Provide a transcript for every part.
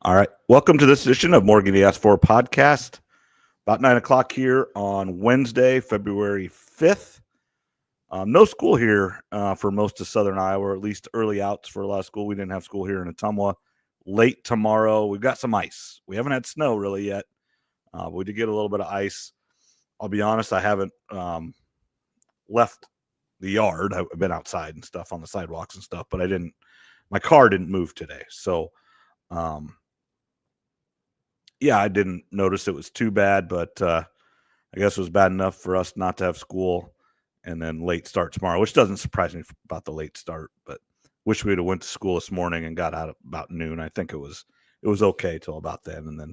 All right. Welcome to this edition of Morgan ES4 podcast. About 9 o'clock here on Wednesday, February 5th. No school here for most of Southern Iowa, or at least early outs for a lot of school. We didn't have school here in Ottumwa. Late tomorrow, we've got some ice. We haven't had snow really yet. But we did get a little bit of ice. I'll be honest, I haven't left the yard. I've been outside and stuff on the sidewalks and stuff, but my car didn't move today. So, yeah, I didn't notice it was too bad, but I guess it was bad enough for us not to have school and then late start tomorrow, which doesn't surprise me about the late start, but wish we would have went to school this morning and got out about noon. I think it was okay till about then. And then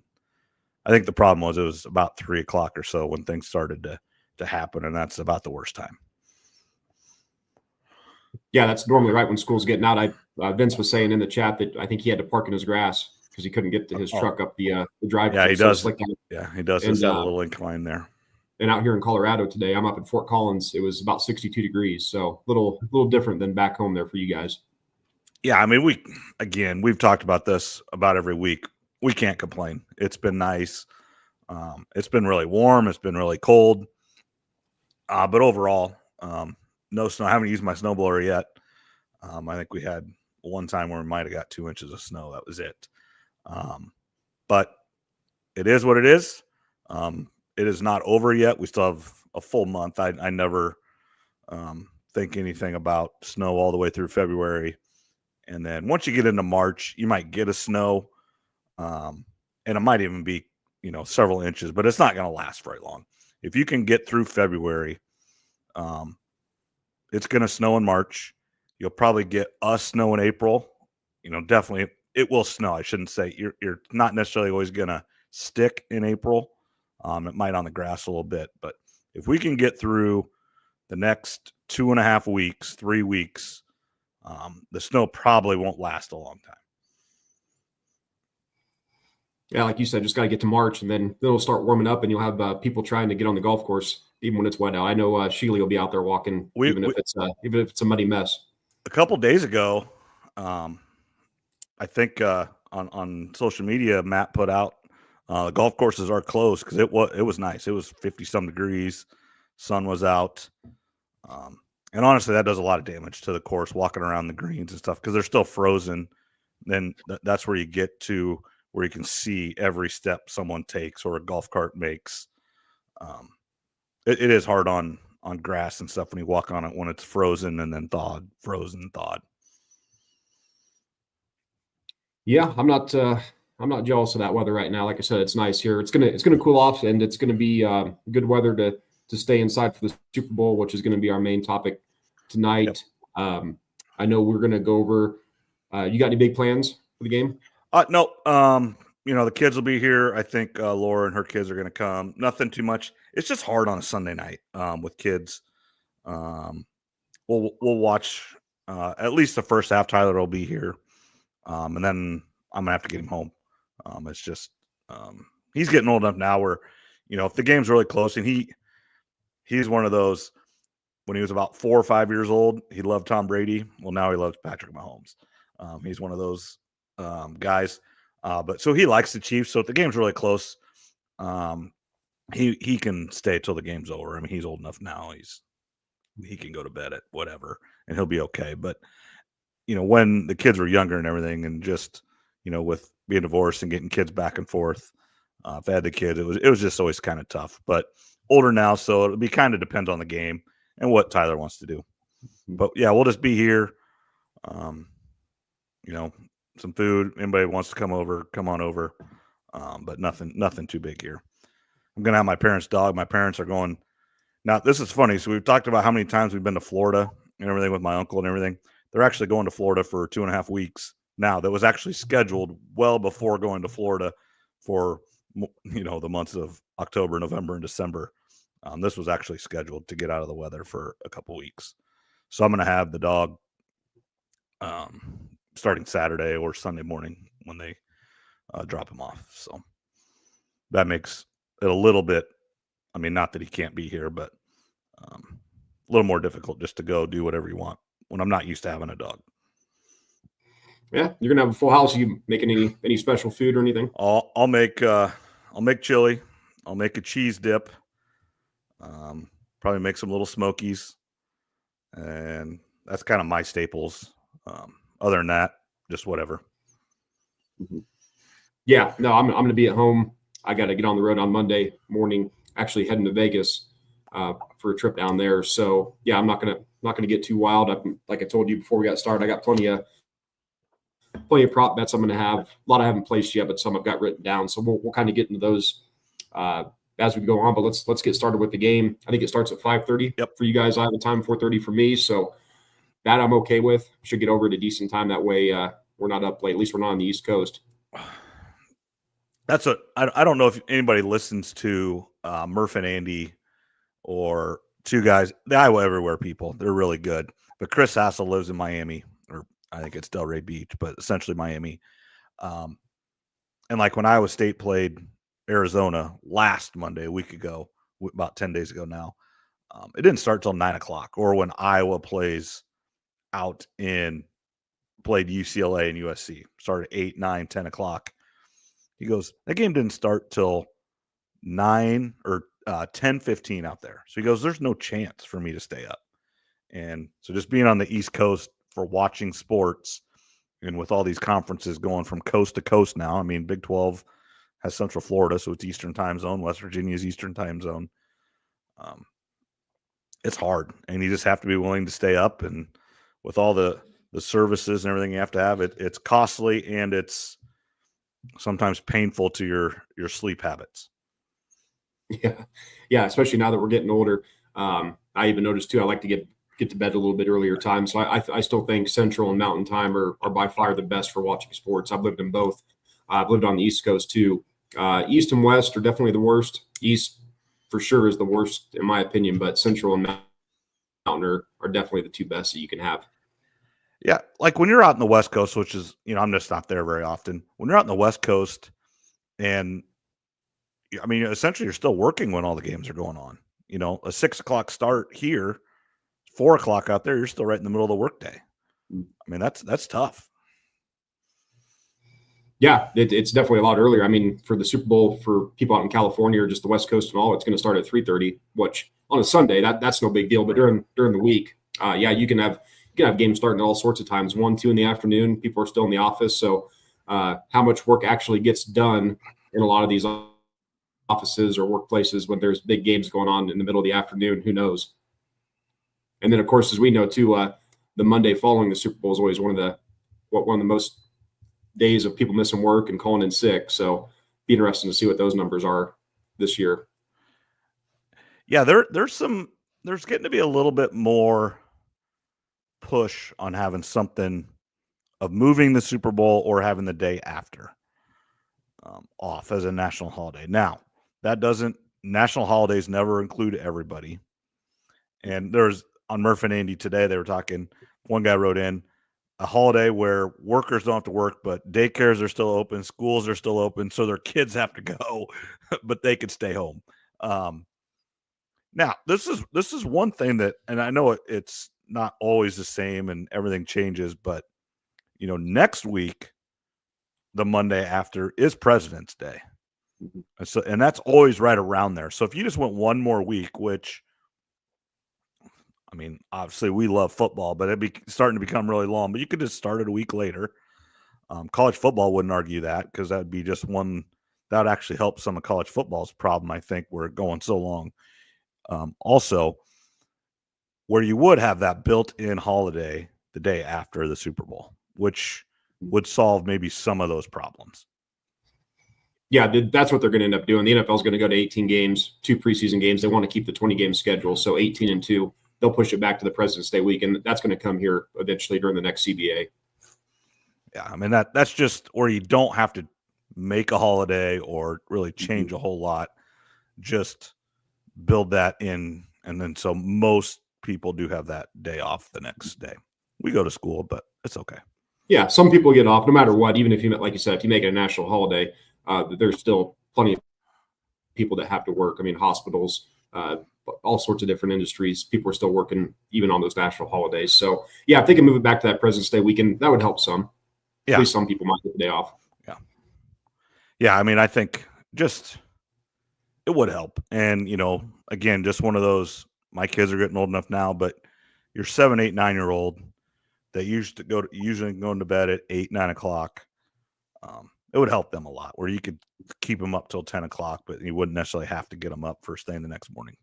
I think the problem was it was about 3 o'clock or so when things started to happen, and that's about the worst time. Yeah, that's normally right when school's getting out. Vince was saying in the chat that I think he had to park in his grass because he couldn't get to his truck up the driveway. Yeah, he does. Yeah, he does. It's got a little incline there. And out here in Colorado today, I'm up in Fort Collins. It was about 62 degrees, so a little different than back home there for you guys. Yeah, I mean, we've talked about this about every week. We can't complain. It's been nice. It's been really warm. It's been really cold. But overall, no snow. I haven't used my snowblower yet. I think we had one time where we might have got 2 inches of snow. That was it. But it is what it is. It is not over yet. We still have a full month. I never think anything about snow all the way through February. And then once you get into March, you might get a snow. And it might even be, several inches, but it's not going to last very long. If you can get through February, it's going to snow in March. You'll probably get a snow in April. Definitely it will snow. I shouldn't say you're not necessarily always going to stick in April. It might on the grass a little bit, but if we can get through the next 2.5 weeks, 3 weeks, the snow probably won't last a long time. Yeah, like you said, just got to get to March, and then it'll start warming up, and you'll have people trying to get on the golf course even when it's wet out. I know Sheely will be out there walking, even if it's a muddy mess. A couple days ago, I think on social media, Matt put out the golf courses are closed because it was nice. It was 50-some degrees, sun was out, and honestly, that does a lot of damage to the course walking around the greens and stuff because they're still frozen. Then that's where you get to where you can see every step someone takes or a golf cart makes. It is hard on grass and stuff when you walk on it when it's frozen and then thawed, frozen, thawed. Yeah, I'm not jealous of that weather right now. Like I said, it's nice here. It's gonna cool off, and it's gonna be good weather to stay inside for the Super Bowl, which is going to be our main topic tonight. Yep. I know we're going to go over. You got any big plans for the game? No. The kids will be here. I think Laura and her kids are going to come. Nothing too much. It's just hard on a Sunday night with kids. We'll watch at least the first half. Tyler will be here, and then I'm gonna have to get him home. It's just he's getting old enough now where if the game's really close, and he's one of those. When he was about 4 or 5 years old, he loved Tom Brady. Well, now he loves Patrick Mahomes. He's one of those guys. But so he likes the Chiefs. So if the game's really close, he can stay till the game's over. I mean, he's old enough now. He can go to bed at whatever, and he'll be okay. But when the kids were younger and everything, and just with being divorced and getting kids back and forth, if I had the kids, it was just always kind of tough. But older now, so it'll be kind of depends on the game and what Tyler wants to do. But yeah, we'll just be here. Some food. Anybody wants to come over, come on over. But nothing too big here. I'm gonna have my parents' dog. My parents are going. Now this is funny. So we've talked about how many times we've been to Florida and everything with my uncle and everything. They're actually going to Florida for 2.5 weeks now. That was actually scheduled well before going to Florida for the months of October, November, and December. This was actually scheduled to get out of the weather for a couple weeks. So I'm going to have the dog starting Saturday or Sunday morning when they drop him off. So that makes it a little bit, not that he can't be here, but a little more difficult just to go do whatever you want when I'm not used to having a dog. Yeah, you're gonna have a full house. Are you making any special food or anything? I'll make chili. I'll make a cheese dip. Probably make some little smokies, and that's kind of my staples. Other than that, just whatever. Mm-hmm. Yeah, no, I'm going to be at home. I got to get on the road on Monday morning. Actually, heading to Vegas for a trip down there. So yeah, I'm not gonna get too wild. Like I told you before we got started, I got plenty of prop bets I'm going to have. A lot I haven't placed yet, but some I've got written down. So we'll kind of get into those as we go on. But let's get started with the game. I think it starts at 5:30 Yep. for you guys. I have a time 4:30 for me, so that I'm okay with. Should get over at a decent time. That way we're not up late. At least we're not on the East Coast. That's I don't know if anybody listens to Murph and Andy or two guys, the Iowa Everywhere people. They're really good. But Chris Hassel lives in Miami, or I think it's Delray Beach, but essentially Miami. And like when Iowa State played Arizona last Monday, a week ago, about 10 days ago now, it didn't start till 9 o'clock. Or when Iowa played UCLA and USC, started 8, 9, 10 o'clock. He goes, that game didn't start till 9 or 10:15 out there. So he goes, there's no chance for me to stay up. And so just being on the East Coast for watching sports, and with all these conferences going from coast to coast now, I mean, Big 12 has Central Florida, so it's Eastern time zone. West Virginia is Eastern time zone. It's hard, and you just have to be willing to stay up. And with all the services and everything you have to have, it's costly, and it's sometimes painful to your sleep habits. Yeah, especially now that we're getting older. I even noticed too, I like to get to bed a little bit earlier time. So I still think Central and Mountain Time are by far the best for watching sports. I've lived in both. I've lived on the East Coast too. East and West are definitely the worst. East for sure is the worst in my opinion, but Central and Mountain are definitely the two best that you can have. Yeah, like when you're out in the West Coast, which is, I'm just not there very often. When you're out in the West Coast, and I mean, essentially, you're still working when all the games are going on. A 6 o'clock start here, 4 o'clock out there, you're still right in the middle of the workday. I mean, that's tough. Yeah, it's definitely a lot earlier. I mean, for the Super Bowl, for people out in California or just the West Coast and all, it's going to start at 3:30. Which on a Sunday, that's no big deal. But during the week, you can have games starting at all sorts of times. 1, 2 in the afternoon. People are still in the office, so how much work actually gets done in a lot of these offices or workplaces when there's big games going on in the middle of the afternoon, who knows? And then, of course, as we know too, the Monday following the Super Bowl is always one of the most days of people missing work and calling in sick. So be interesting to see what those numbers are this year. Yeah, there's getting to be a little bit more push on having something of moving the Super Bowl or having the day after off as a national holiday. Now, national holidays never include everybody. And there's on Murph and Andy today, they were talking, one guy wrote in, a holiday where workers don't have to work, but daycares are still open, schools are still open, so their kids have to go, but they could stay home. Now, this is one thing that, and I know it's not always the same and everything changes, but next week, the Monday after, is President's Day. And that's always right around there. So if you just went one more week, which, I mean, obviously we love football, but it'd be starting to become really long. But you could just start it a week later. College football wouldn't argue that, because that'd be just one that would actually help some of college football's problem. I think we're going so long. Also, where you would have that built-in holiday the day after the Super Bowl, which would solve maybe some of those problems. Yeah, that's what they're going to end up doing. The NFL is going to go to 18 games, 2 preseason games. They want to keep the 20-game schedule, so 18 and 2. They'll push it back to the President's Day week, and that's going to come here eventually during the next CBA. Yeah, I mean, that's just where you don't have to make a holiday or really change a whole lot. Just build that in, and then so most people do have that day off the next day. We go to school, but it's okay. Yeah, some people get off no matter what, even if you, like you said, if you make it a national holiday, there's still plenty of people that have to work. I mean, hospitals, all sorts of different industries, people are still working even on those national holidays. So, yeah, if they can move it back to that President's Day weekend, that would help some. At least some people might get the day off. Yeah. I mean, I think just it would help. And, again, just one of those, my kids are getting old enough now, but your 7, 8, 9-year-old that usually going to bed at 8, 9 o'clock. It would help them a lot where you could keep them up till 10 o'clock, but you wouldn't necessarily have to get them up first thing the next morning.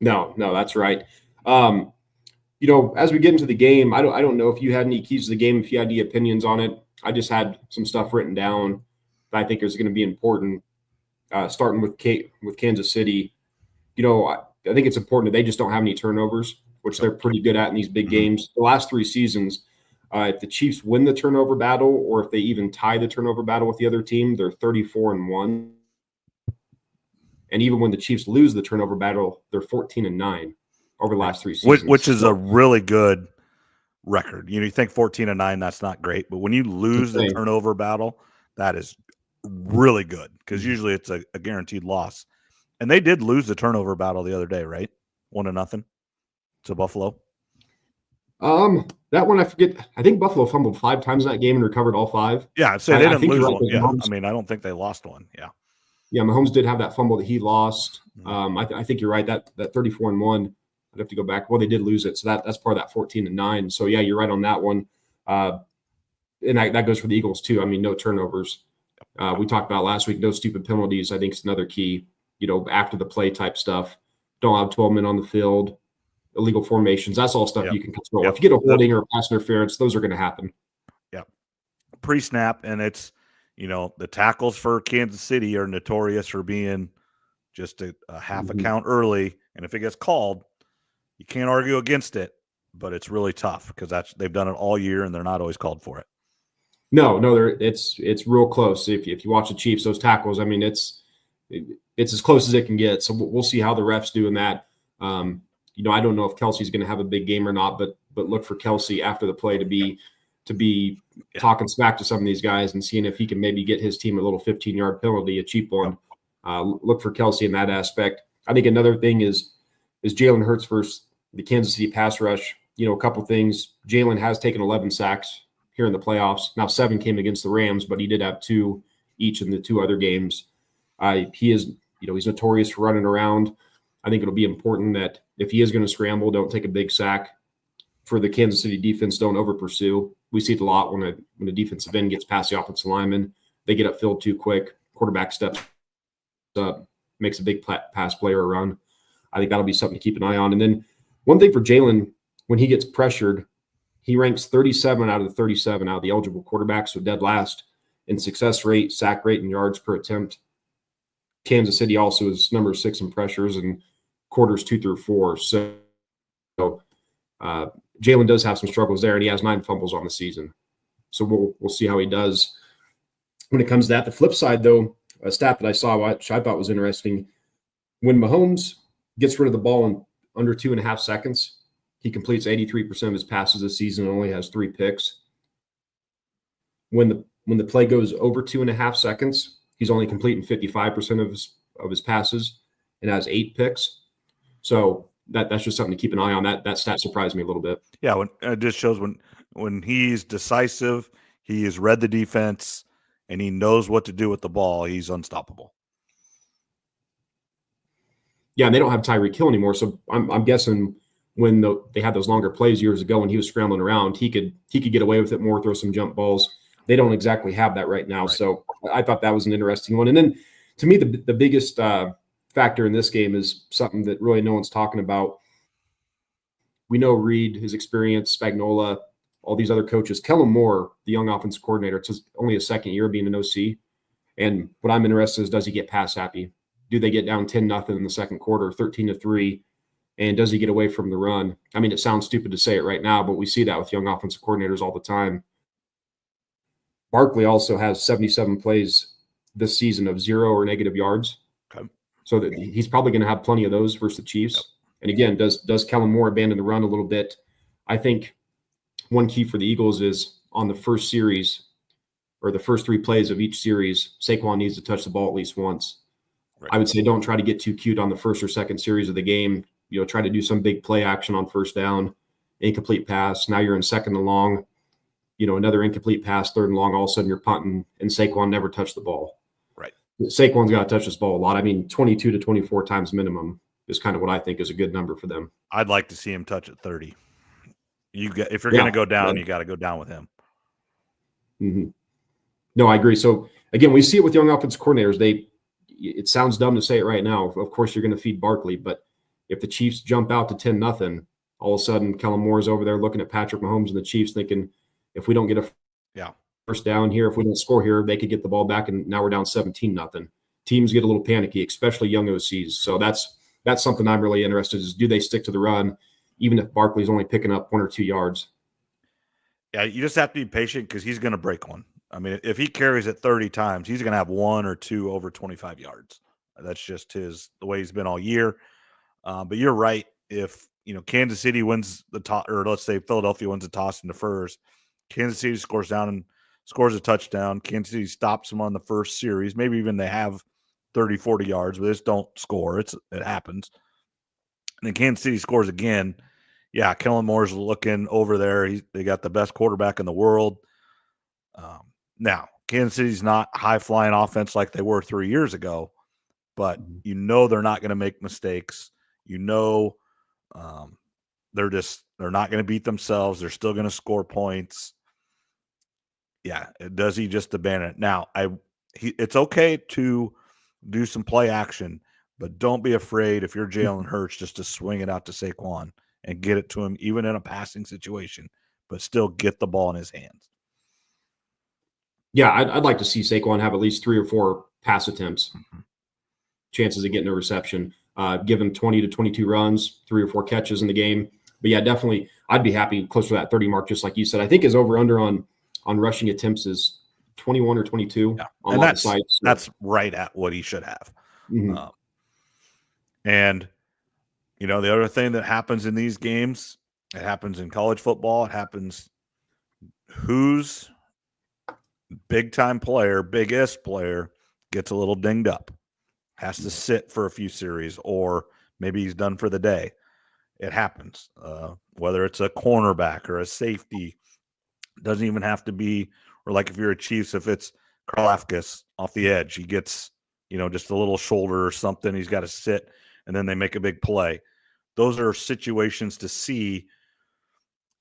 No, that's right. As we get into the game, I don't know if you had any keys to the game, if you had any opinions on it. I just had some stuff written down that I think is going to be important. Starting with Kansas City, I think it's important that they just don't have any turnovers, which they're pretty good at in these big games. The last 3 seasons, if the Chiefs win the turnover battle, or if they even tie the turnover battle with the other team, they're 34-1. And even when the Chiefs lose the turnover battle, they're 14-9 over the last 3 seasons, which is a really good record. You think 14-9, that's not great, but when you lose the turnover battle, that is really good because usually it's a guaranteed loss. And they did lose the turnover battle the other day, right? 1-0 to Buffalo. That one I forget. I think Buffalo fumbled 5 times in that game and recovered all 5. Yeah, so they didn't lose one. Yeah, I mean, I don't think they lost one. Yeah, Mahomes did have that fumble that he lost. I think you're right. That 34-1. I'd have to go back. Well, they did lose it, so that's part of that 14-9. So yeah, you're right on that one. And that goes for the Eagles too. I mean, no turnovers. We talked about last week. No stupid penalties. I think it's another key. After the play type stuff. Don't have 12 men on the field. Illegal formations. That's all stuff you can control. If you get a holding or a pass interference, those are going to happen. Yeah. Pre-snap, and it's, the tackles for Kansas City are notorious for being just a half a count early. And if it gets called, you can't argue against it, but it's really tough because they've done it all year and they're not always called for it. No, it's real close. If you watch the Chiefs, those tackles, I mean, it's as close as it can get. So we'll see how the refs do in that. I don't know if Kelsey's going to have a big game or not, but look for Kelsey after the play to be talking smack to some of these guys and seeing if he can maybe get his team a little 15-yard penalty, a cheap one. Look for Kelsey in that aspect. I think another thing is Jalen Hurts versus the Kansas City pass rush. A couple things. Jalen has taken 11 sacks here in the playoffs. Now 7 came against the Rams, but he did have 2 each in the 2 other games. He is, he's notorious for running around. I think it'll be important that if he is going to scramble, don't take a big sack. For the Kansas City defense, don't over pursue. We see it a lot when the defensive end gets past the offensive lineman. They get upfield too quick. Quarterback steps up, makes a big pass play or run. I think that'll be something to keep an eye on. And then one thing for Jalen, when he gets pressured, he ranks 37 out of the 37 out of the eligible quarterbacks, so dead last in success rate, sack rate, and yards per attempt. Kansas City also is number 6 in pressures and quarters 2 through 4. So Jalen does have some struggles there, and he has 9 fumbles on the season. So we'll see how he does when it comes to that. The flip side, though, a stat that I saw, which I thought was interesting, when Mahomes gets rid of the ball in under 2.5 seconds, he completes 83% of his passes this season and only has 3 picks. When the play goes over 2.5 seconds, he's only completing 55% of his passes and has 8 picks. So that's just something to keep an eye on. That stat surprised me a little bit. Yeah, it just shows when he's decisive, he has read the defense, and he knows what to do with the ball. He's unstoppable. Yeah, and they don't have Tyreek Hill anymore, so I'm guessing when they had those longer plays years ago when he was scrambling around, he could get away with it more, throw some jump balls. They don't exactly have that right now, right. So I thought that was an interesting one. And then to me, the biggest factor in this game is something that really no one's talking about. We know Reed, his experience, Spagnuolo, all these other coaches. Kellen Moore, the young offensive coordinator, it's only his second year being an OC. And what I'm interested in is, does he get pass happy? Do they get down 10-0 in the second quarter, 13-3? And does he get away from the run? I mean, it sounds stupid to say it right now, but we see that with young offensive coordinators all the time. Barkley also has 77 plays this season of 0 or negative yards. Okay. So that he's probably going to have plenty of those versus the Chiefs. Yep. And again, does Kellen Moore abandon the run a little bit? I think one key for the Eagles is on the first series or the first 3 plays of each series, Saquon needs to touch the ball at least once. Right. I would say don't try to get too cute on the first or second series of the game. Try to do some big play action on first down, incomplete pass. Now you're in second and long. another incomplete pass, 3rd and long, all of a sudden you're punting, and Saquon never touched the ball. Right. Saquon's got to touch this ball a lot. I mean, 22 to 24 times minimum is kind of what I think is a good number for them. I'd like to see him touch at 30. If you're going to go down, you got to go down with him. Mm-hmm. No, I agree. So again, we see it with young offensive coordinators. It sounds dumb to say it right now. Of course, you're going to feed Barkley, but if the Chiefs jump out to 10-0, all of a sudden Kellen Moore's over there looking at Patrick Mahomes and the Chiefs thinking, if we don't get a first down here, if we don't score here, they could get the ball back, and now we're down 17-0. Teams get a little panicky, especially young OCs. So that's something I'm really interested in, is do they stick to the run, even if Barkley's only picking up 1 or 2 yards? Yeah, you just have to be patient because he's going to break one. I mean, if he carries it 30 times, he's going to have 1 or 2 over 25 yards. That's just the way he's been all year. But you're right. If Kansas City wins the toss, or let's say Philadelphia wins the toss and defers, Kansas City scores down and scores a touchdown. Kansas City stops them on the first series. Maybe even they have 30, 40 yards, but they just don't score. It happens. And then Kansas City scores again. Yeah, Kellen Moore's looking over there. They got the best quarterback in the world. Now, Kansas City's not high-flying offense like they were 3 years ago, but they're not going to make mistakes. They're not going to beat themselves. They're still going to score points. Yeah, does he just abandon it? Now, it's okay to do some play action, but don't be afraid if you're Jalen Hurts just to swing it out to Saquon and get it to him, even in a passing situation, but still get the ball in his hands. Yeah, I'd like to see Saquon have at least 3 or 4 pass attempts, chances of getting a reception, give him 20 to 22 runs, 3 or 4 catches in the game. But yeah, definitely, I'd be happy close to that 30 mark, just like you said. I think his over-under on rushing attempts is 21 or 22 on and all the sites. So. That's right at what he should have. Mm-hmm. And the other thing that happens in these games, it happens in college football, it happens who's big-time player, biggest player, gets a little dinged up, has to sit for a few series, or maybe he's done for the day. It happens. Whether it's a cornerback or a safety, doesn't even have to be, or like if you're a Chiefs, if it's Karlaftis off the edge, he gets, just a little shoulder or something, he's got to sit, and then they make a big play. Those are situations to see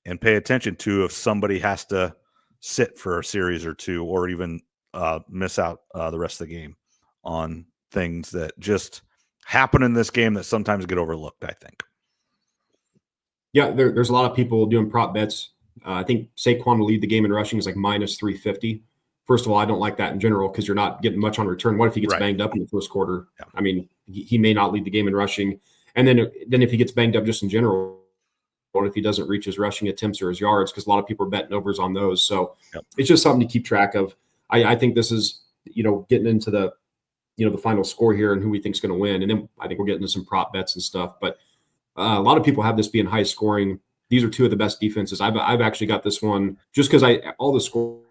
and pay attention to if somebody has to sit for a series or 2, or even miss out the rest of the game on things that just happen in this game that sometimes get overlooked, I think. Yeah, there's a lot of people doing prop bets. I think Saquon will lead the game in rushing is like minus 350. First of all, I don't like that in general because you're not getting much on return. What if he gets banged up in the first quarter? Yeah. I mean, he may not lead the game in rushing. And then if he gets banged up just in general, what if he doesn't reach his rushing attempts or his yards? Because a lot of people are betting overs on those. So It's just something to keep track of. I think this is, getting into the final score here and who we think is going to win. And then I think we'll get into some prop bets and stuff. But a lot of people have this being high scoring. These are 2 of the best defenses. I've actually got this one just because all the scores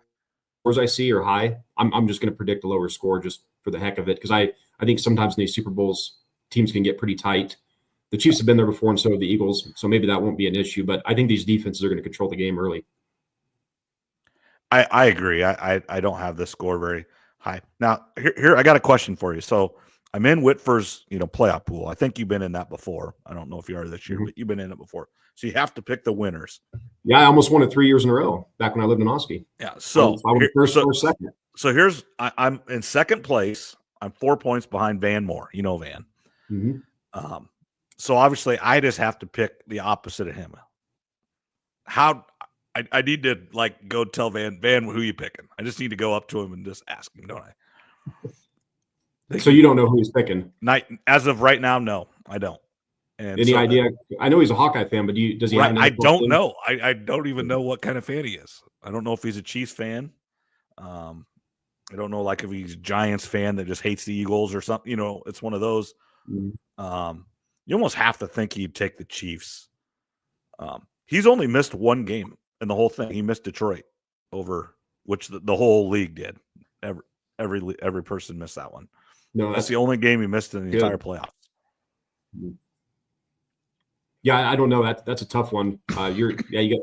I see are high. I'm just going to predict a lower score just for the heck of it, because I think sometimes in these Super Bowls teams can get pretty tight. The Chiefs have been there before, and so have the Eagles, so maybe that won't be an issue. But I think these defenses are going to control the game early. I agree. I don't have this score very high. Now, here I got a question for you. So I'm in Whitford's playoff pool. I think you've been in that before. I don't know if you are this year, but you've been in it before. So you have to pick the winners. Yeah, I almost won it 3 years in a row back when I lived in Oski. Yeah, so I was first or second. So I'm in second place. I'm 4 points behind Van Moore. Van. Mm-hmm. So obviously, I just have to pick the opposite of him. I need to go tell Van who you picking. I just need to go up to him and just ask him, don't I? So you don't know who he's picking? As of right now, no, I don't. And any idea? I know he's a Hawkeye fan, but does he? Have I don't know. I don't even know what kind of fan he is. I don't know if he's a Chiefs fan. I don't know, if he's a Giants fan that just hates the Eagles or something. It's one of those. Mm-hmm. You almost have to think he'd take the Chiefs. He's only missed 1 game in the whole thing. He missed Detroit, over which the whole league did. Every person missed that one. No, that's the only game he missed in the entire playoffs. Yeah, I don't know. That's a tough one. You got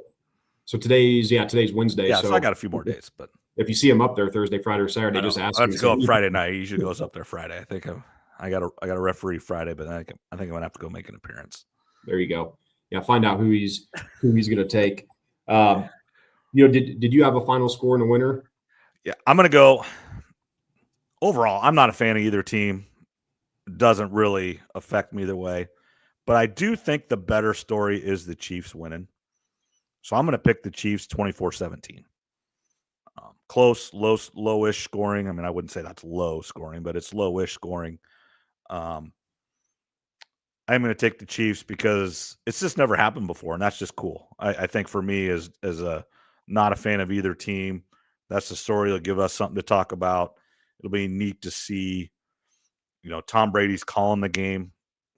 So today's Wednesday. Yeah, so So I got a few more days, but if you see him up there Thursday, Friday, or Saturday, just ask I him. have to go up Friday night. He usually goes up there Friday. I got a referee Friday, but I think I'm gonna have to go make an appearance. There you go. Yeah, find out who he's going to take. Did you have a final score in the winner? Yeah, I'm gonna go. Overall, I'm not a fan of either team. Doesn't really affect me either way, but I do think the better story is the Chiefs winning. So I'm going to pick the Chiefs 24-17. Close, lowish scoring. I mean, I wouldn't say that's low scoring, but it's lowish scoring. I'm going to take the Chiefs because it's just never happened before, and that's just cool. I think for me, as a not a fan of either team, that's the story that'll give us something to talk about. It'll be neat to see. Tom Brady's calling the game.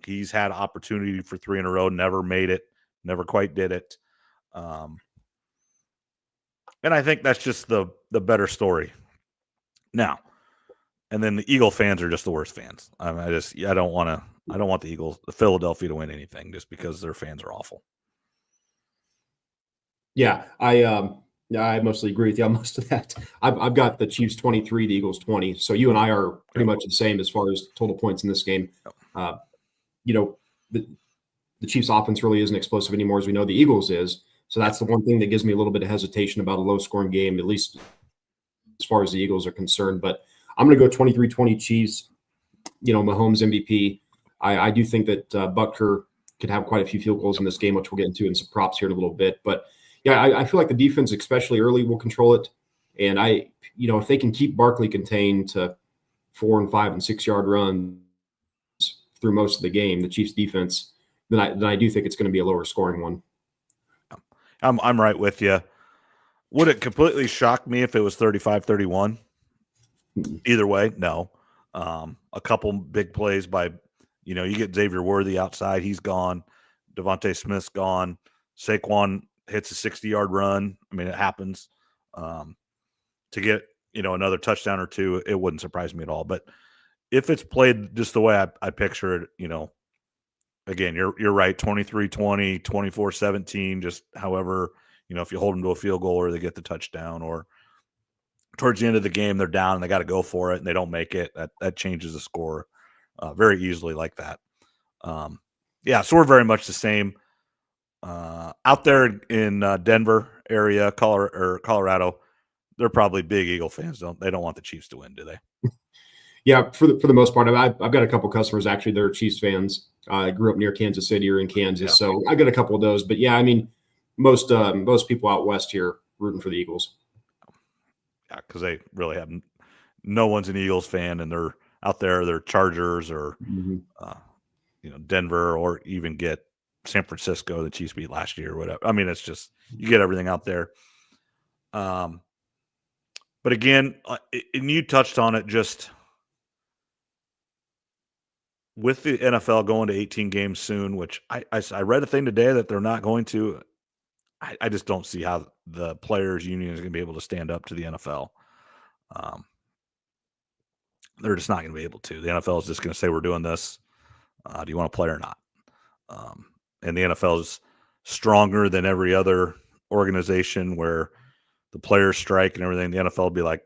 He's had opportunity for 3 in a row, never made it, never quite did it. And I think that's just the better story. Now, and then the Eagle fans are just the worst fans. I don't want the Philadelphia to win anything just because their fans are awful. Yeah, I mostly agree with you on most of that. I've got the Chiefs 23, the Eagles 20. So you and I are pretty much the same as far as total points in this game. The Chiefs offense really isn't explosive anymore, as we know the Eagles is. So that's the one thing that gives me a little bit of hesitation about a low-scoring game, at least as far as the Eagles are concerned. But I'm going to go 23-20 Chiefs. Mahomes MVP. I do think that Butker could have quite a few field goals in this game, which we'll get into in some props here in a little bit. But yeah, I feel like the defense, especially early, will control it. And if they can keep Barkley contained to 4 and 5 and 6 yard runs through most of the game, the Chiefs defense, then I do think it's going to be a lower scoring one. I'm right with you. Would it completely shock me if it was 35-31? Either way, no. A couple big plays by, you get Xavier Worthy outside. He's gone. Devontae Smith's gone. Saquon hits a 60-yard run. I mean, it happens. To get, another touchdown or two, it wouldn't surprise me at all. But if it's played just the way I picture it, again, you're right, 23-20, 24-17, just however, if you hold them to a field goal or they get the touchdown or towards the end of the game, they're down and they got to go for it and they don't make it, that changes the score very easily like that. So we're very much the same. Out there in Denver area, Colorado, they're probably big Eagle fans. They don't want the Chiefs to win, do they? Yeah, for the most part, I've got a couple customers actually that are Chiefs fans. I grew up near Kansas City or in Kansas, so I got a couple of those. But yeah, I mean, most people out west here rooting for the Eagles. Yeah, because they really have no one's an Eagles fan, and they're out there. They're Chargers or Denver, or even get San Francisco. The Chiefs beat last year or whatever. I mean, it's just you get everything out there. But again, and you touched on it, just with the NFL going to 18 games soon, which I read a thing today that they're not going to. I just don't see how the players' union is going to be able to stand up to the NFL. They're just not going to be able to. The NFL is just going to say, we're doing this. Do you want to play or not? And the NFL is stronger than every other organization where the players strike and everything. The NFL will be like,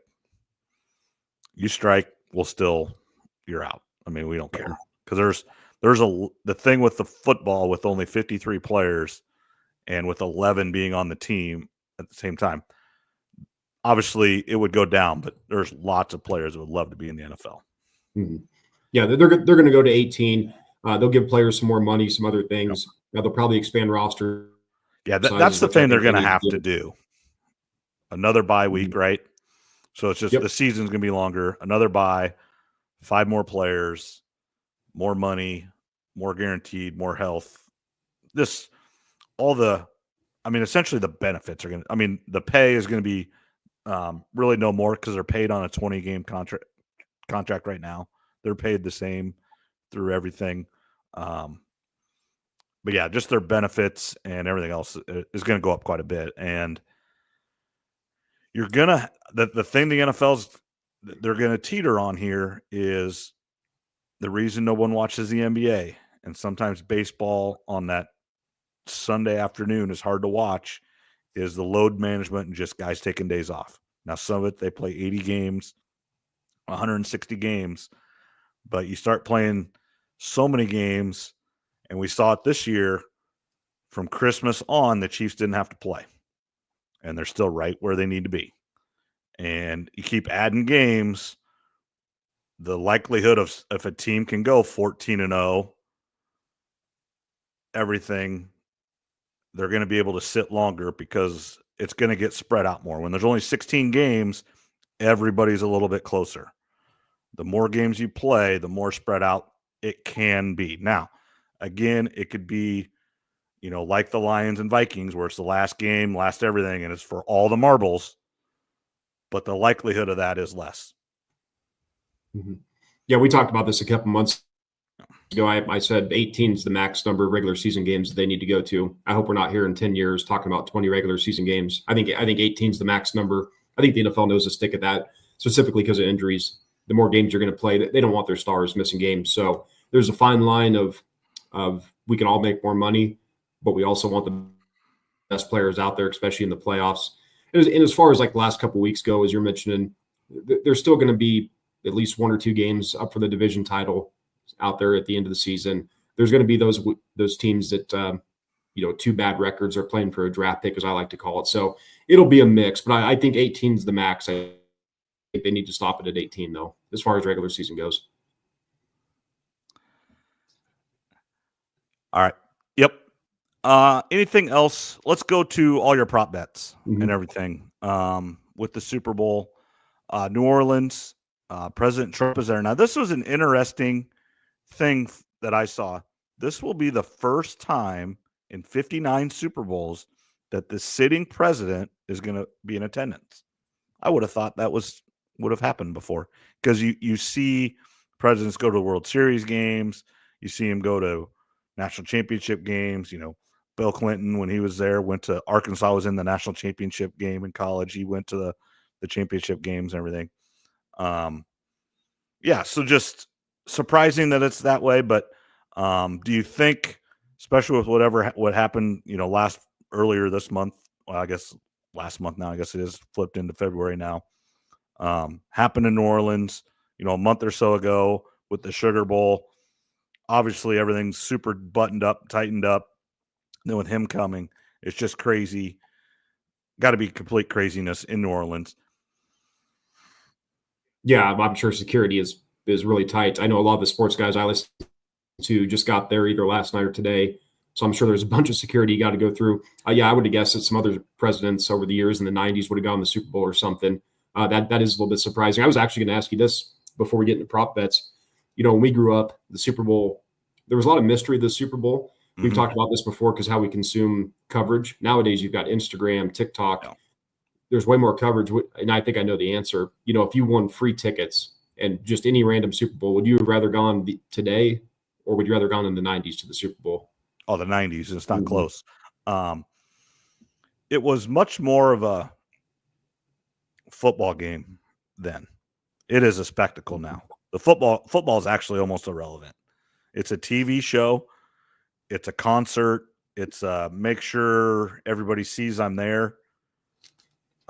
you strike, you're out. I mean, we don't care. Because the thing with the football with only 53 players and with 11 being on the team at the same time, obviously it would go down, but there's lots of players that would love to be in the NFL. Mm-hmm. Yeah, they're going to go to 18. They'll give players some more money, some other things. They'll probably expand roster. Yeah, that's the thing they're going to have to do. Another bye week, right? So it's just the season's going to be longer. Another bye, 5 more players, more money, more guaranteed, more health. Essentially the benefits are going to, the pay is going to be really no more because they're paid on a 20-game contract right now. They're paid the same through everything. But yeah, just their benefits and everything else is going to go up quite a bit. And you're going to, the thing the they're going to teeter on here is the reason no one watches the NBA, and sometimes baseball on that Sunday afternoon is hard to watch, is the load management and just guys taking days off. Now, some of it, they play 80 games, 160 games, but you start playing so many games, and we saw it this year from Christmas on, the Chiefs didn't have to play, and they're still right where they need to be. And you keep adding games, the likelihood of if a team can go 14-0, everything, they're going to be able to sit longer because it's going to get spread out more. When there's only 16 games, everybody's a little bit closer. The more games you play, the more spread out it can be. Now, again, it could be, like the Lions and Vikings, where it's the last game, last everything, and it's for all the marbles, but the likelihood of that is less. Mm-hmm. Yeah, we talked about this a couple months ago. I said 18 is the max number of regular season games that they need to go to. I hope we're not here in 10 years talking about 20 regular season games. I think 18 is the max number. I think the NFL knows to stick at that, specifically because of injuries. The more games you're going to play, they don't want their stars missing games. So there's a fine line of we can all make more money, but we also want the best players out there, especially in the playoffs. And as far as like the last couple of weeks go, as you're mentioning, there's still going to be at least 1 or 2 games up for the division title out there at the end of the season. There's going to be those teams that 2 bad records are playing for a draft pick, as I like to call it. So it'll be a mix, but I think 18 is the max. I think they need to stop it at 18, though, as far as regular season goes. All right. Yep. Anything else? Let's go to all your prop bets and everything. With the Super Bowl, New Orleans, President Trump is there. Now, this was an interesting thing that I saw. This will be the first time in 59 Super Bowls that the sitting president is going to be in attendance. I would have thought that would have happened before, because you see presidents go to World Series games, you see him go to national championship games. Bill Clinton, when he was there, went to Arkansas, was in the national championship game in college. He went to the championship games and everything. Yeah, so just surprising that it's that way. But do you think, especially with what happened, earlier this month, well, I guess last month now, I guess it is flipped into February now, happened in New Orleans, a month or so ago with the Sugar Bowl. Obviously, everything's super buttoned up, tightened up. Then with him coming, it's just crazy. Got to be complete craziness in New Orleans. Yeah, I'm sure security is really tight. I know a lot of the sports guys I listen to just got there either last night or today. So I'm sure there's a bunch of security you got to go through. Yeah, I would have guessed that some other presidents over the years in the 90s would have gone to the Super Bowl or something. That is a little bit surprising. I was actually going to ask you this before we get into prop bets. When we grew up, the Super Bowl, there was a lot of mystery to the Super Bowl. We've talked about this before because how we consume coverage. Nowadays, you've got Instagram, TikTok. Yeah. There's way more coverage. And I think I know the answer. If you won free tickets and just any random Super Bowl, would you have rather gone today, or would you rather gone in the 90s to the Super Bowl? Oh, the 90s. It's not close. It was much more of a football game then. It is a spectacle now. The football is actually almost irrelevant. It's a TV show. It's a concert. It's make sure everybody sees I'm there.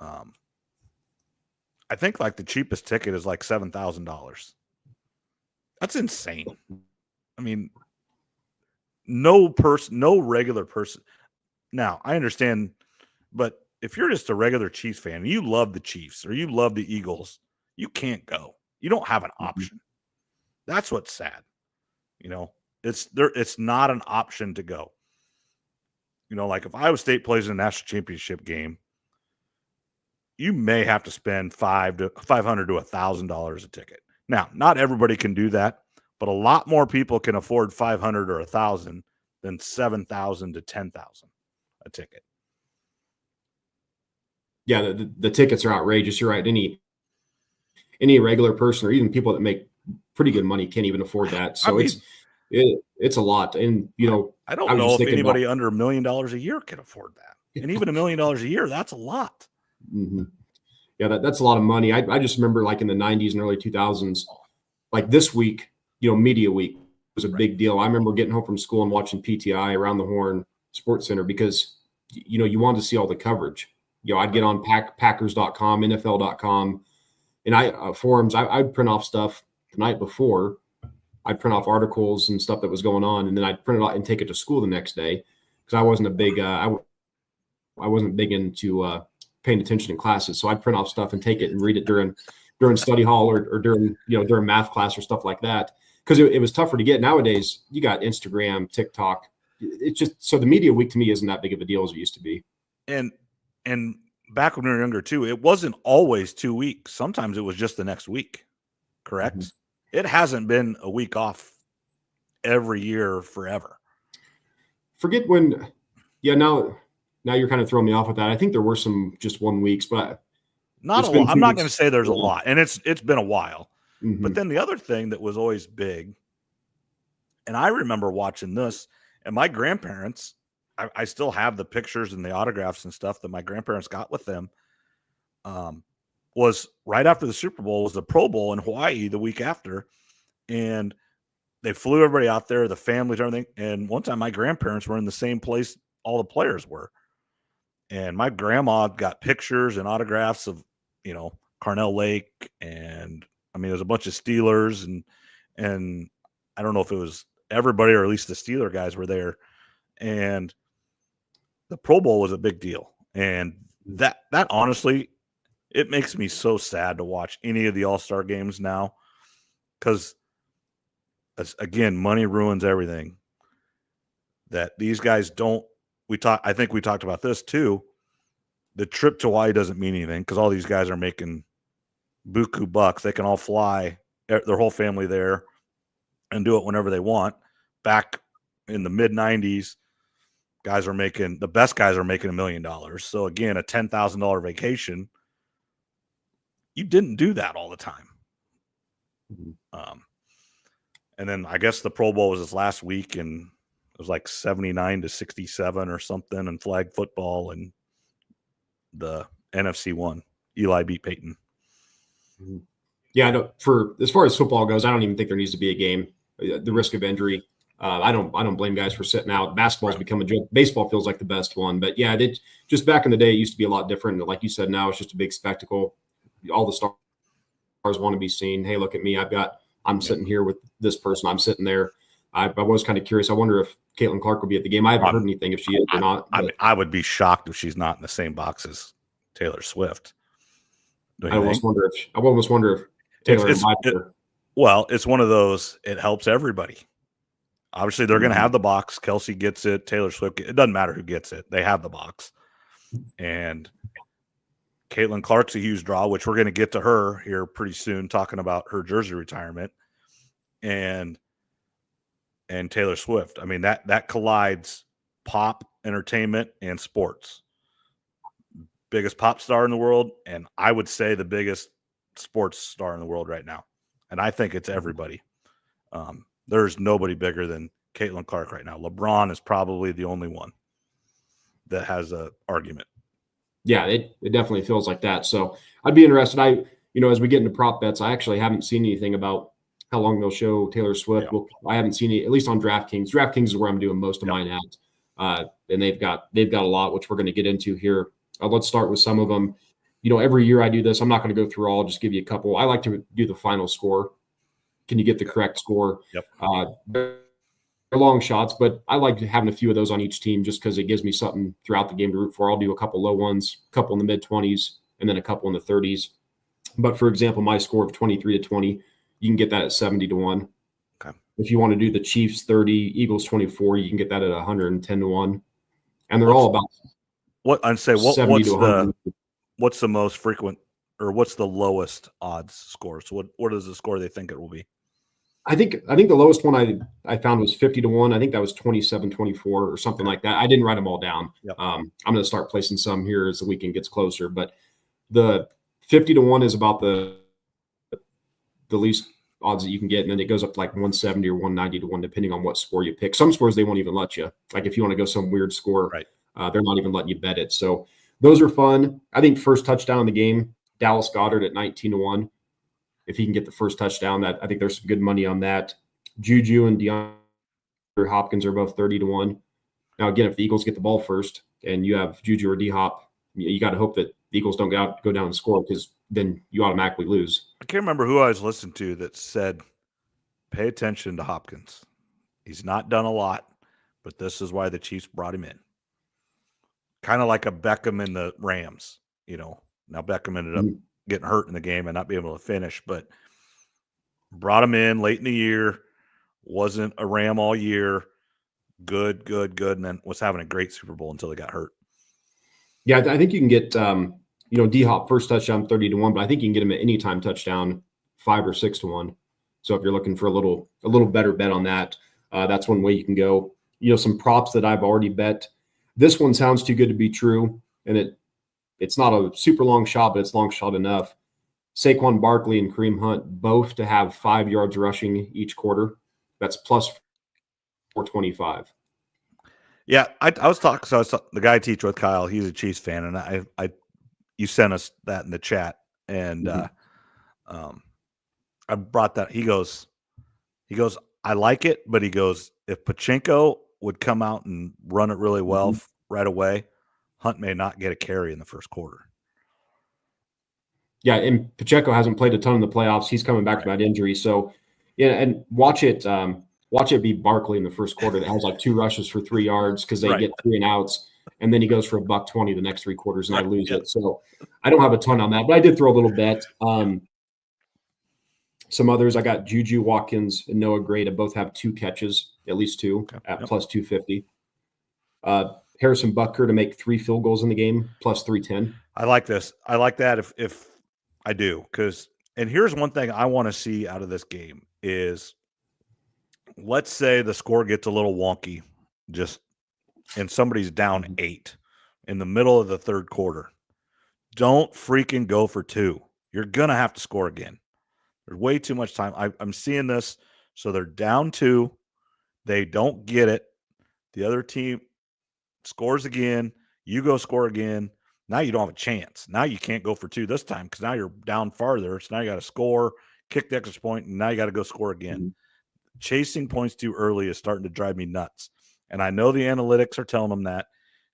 I think like the cheapest ticket is like $7,000. That's insane. I mean, no regular person. Now, I understand, but if you're just a regular Chiefs fan, you love the Chiefs or you love the Eagles, you can't go. You don't have an option. That's what's sad. It's not an option to go. Like if Iowa State plays in a national championship game, you may have to spend $500 to $1,000 a ticket. Now, not everybody can do that, but a lot more people can afford $500 or $1,000 than $7,000 to $10,000 a ticket. Yeah, the tickets are outrageous. You're right. Any regular person or even people that make pretty good money can't even afford that. So it's a lot. And I don't know if anybody under $1 million a year can afford that. And even $1 million a year, that's a lot. Mm-hmm. Yeah, that's a lot of money. I just remember like in the 90s and early 2000s, like this week, Media Week was a big deal. I remember getting home from school and watching PTI Around the Horn Sports Center because you wanted to see all the coverage. I'd get on Packers.com, NFL.com, and forums. I'd print off stuff the night before. I'd print off articles and stuff that was going on, and then I'd print it out and take it to school the next day because I wasn't a big I wasn't big into paying attention in classes. So I'd print off stuff and take it and read it during study hall or during math class or stuff like that because it was tougher to get. Nowadays, you got Instagram, TikTok. It's just so the media week to me isn't that big of a deal as it used to be. And back when we were younger too, it wasn't always 2 weeks. Sometimes it was just the next week. Correct. Mm-hmm. It hasn't been a week off every year forever. Forget when, now you're kind of throwing me off with that. I think there were some just 1 weeks, but not a lot. I'm not going to say there's a lot, and it's been a while. Mm-hmm. But then the other thing that was always big, and I remember watching this, and my grandparents, I still have the pictures and the autographs and stuff that my grandparents got with them. Was right after the Super Bowl was the Pro Bowl in Hawaii the week after. And they flew everybody out there, the families, everything. And one time my grandparents were in the same place all the players were. And my grandma got pictures and autographs of, Carnell Lake. And I mean, there's a bunch of Steelers and I don't know if it was everybody or at least the Steeler guys were there. And the Pro Bowl was a big deal. And that honestly, it makes me so sad to watch any of the All-Star games now because, again, money ruins everything. That these guys don't – I think we talked about this too. The trip to Hawaii doesn't mean anything because all these guys are making buku bucks. They can all fly their whole family there and do it whenever they want. Back in the mid-'90s, the best guys are making $1 million. So, again, a $10,000 vacation – you didn't do that all the time. And then I guess the Pro Bowl was this last week, and it was like 79-67 or something in flag football, and the NFC won. Eli beat Peyton. Yeah, for as far as football goes, I don't even think there needs to be a game. The risk of injury. I don't blame guys for sitting out. Basketball's become a joke. Baseball feels like the best one, but yeah, just back in the day, it used to be a lot different. Like you said, now it's just a big spectacle. All the stars want to be seen. Hey, look at me. I'm sitting here with this person. I'm sitting there. I was kind of curious. I wonder if Caitlin Clark will be at the game. I haven't heard anything if she is or not. I would be shocked if she's not in the same box as Taylor Swift. I almost wonder if Taylor invited her. Well, it's one of those. It helps everybody. Obviously, they're going to have the box. Kelsey gets it. Taylor Swift. It doesn't matter who gets it. They have the box. And Caitlin Clark's a huge draw, which we're going to get to her here pretty soon, talking about her jersey retirement, and Taylor Swift. I mean, that collides pop, entertainment, and sports. Biggest pop star in the world, and I would say the biggest sports star in the world right now. And I think it's everybody. There's nobody bigger than Caitlin Clark right now. LeBron is probably the only one that has an argument. Yeah, it definitely feels like that. So I'd be interested. As we get into prop bets, I actually haven't seen anything about how long they'll show Taylor Swift. Yeah. Well, I haven't seen it, at least on DraftKings. DraftKings is where I'm doing most of mine at. And they've got a lot, which we're going to get into here. Let's start with some of them. Every year I do this. I'm not going to go through all. I'll just give you a couple. I like to do the final score. Can you get the correct score? Yep. They're long shots, but I like having a few of those on each team just because it gives me something throughout the game to root for. I'll do a couple low ones, a couple in the mid-20s, and then a couple in the 30s. But for example, my score of 23-20, you can get that at 70-1. Okay. If you want to do the Chiefs 30, Eagles 24, you can get that at 110-1. And they're all about what's the most frequent, or what's the lowest odds score? So what is the score they think it will be? I think the lowest one I found was 50-1. I think that was 27-24 or something like that. I didn't write them all down. Yep. I'm going to start placing some here as the weekend gets closer. But the 50-1 is about the least odds that you can get, and then it goes up to like 170 or 190-1 depending on what score you pick. Some scores they won't even let you. Like if you want to go some weird score, right? They're not even letting you bet it. So those are fun. I think first touchdown in the game, Dallas Goedert at 19-1. If he can get the first touchdown, I think there's some good money on that. Juju and DeAndre Hopkins are both 30-1. Now, again, if the Eagles get the ball first, and you have Juju or D-Hop, you got to hope that the Eagles don't go down and score, because then you automatically lose. I can't remember who I was listening to that said, pay attention to Hopkins. He's not done a lot, but this is why the Chiefs brought him in. Kind of like a Beckham in the Rams, Now Beckham ended up getting hurt in the game and not being able to finish, but brought him in late in the year, wasn't a Ram all year, good, and then was having a great Super Bowl until he got hurt. Yeah, I think you can get D-Hop first touchdown 30-1, but I think you can get him at anytime touchdown 5 or 6-1. So if you're looking for a little better bet on that, that's one way you can go. Some props that I've already bet. This one sounds too good to be true, and it's not a super long shot, but it's long shot enough. Saquon Barkley and Kareem Hunt both to have 5 yards rushing each quarter. That's plus 425. Yeah, I was talking. So the guy I teach with, Kyle, he's a Chiefs fan, and you sent us that in the chat, and I brought that. He goes, I like it, but he goes, if Pachenko would come out and run it really well right away, Hunt may not get a carry in the first quarter. Yeah, and Pacheco hasn't played a ton in the playoffs. He's coming back from that injury. So, yeah, and watch it be Barkley in the first quarter that has like 2 rushes for 3 yards because they get 3 and outs, and then he goes for $120 the next 3 quarters, and I lose it. So I don't have a ton on that, but I did throw a little bet. Some others, I got Juju Watkins and Noah Gray to both have 2 catches, at least 2, at plus 250. Harrison Butker to make 3 field goals in the game, plus 310. I like this. I like that if I do, and here's one thing I want to see out of this game is, let's say the score gets a little wonky, and somebody's down 8 in the middle of the third quarter. Don't freaking go for 2. You're going to have to score again. There's way too much time. I'm seeing this. So they're down 2. They don't get it. The other team scores again. You go score again. Now you don't have a chance. Now you can't go for 2 this time because now you're down farther. So now you got to score, kick the extra point, and now you got to go score again. Chasing points too early is starting to drive me nuts. And I know the analytics are telling them that,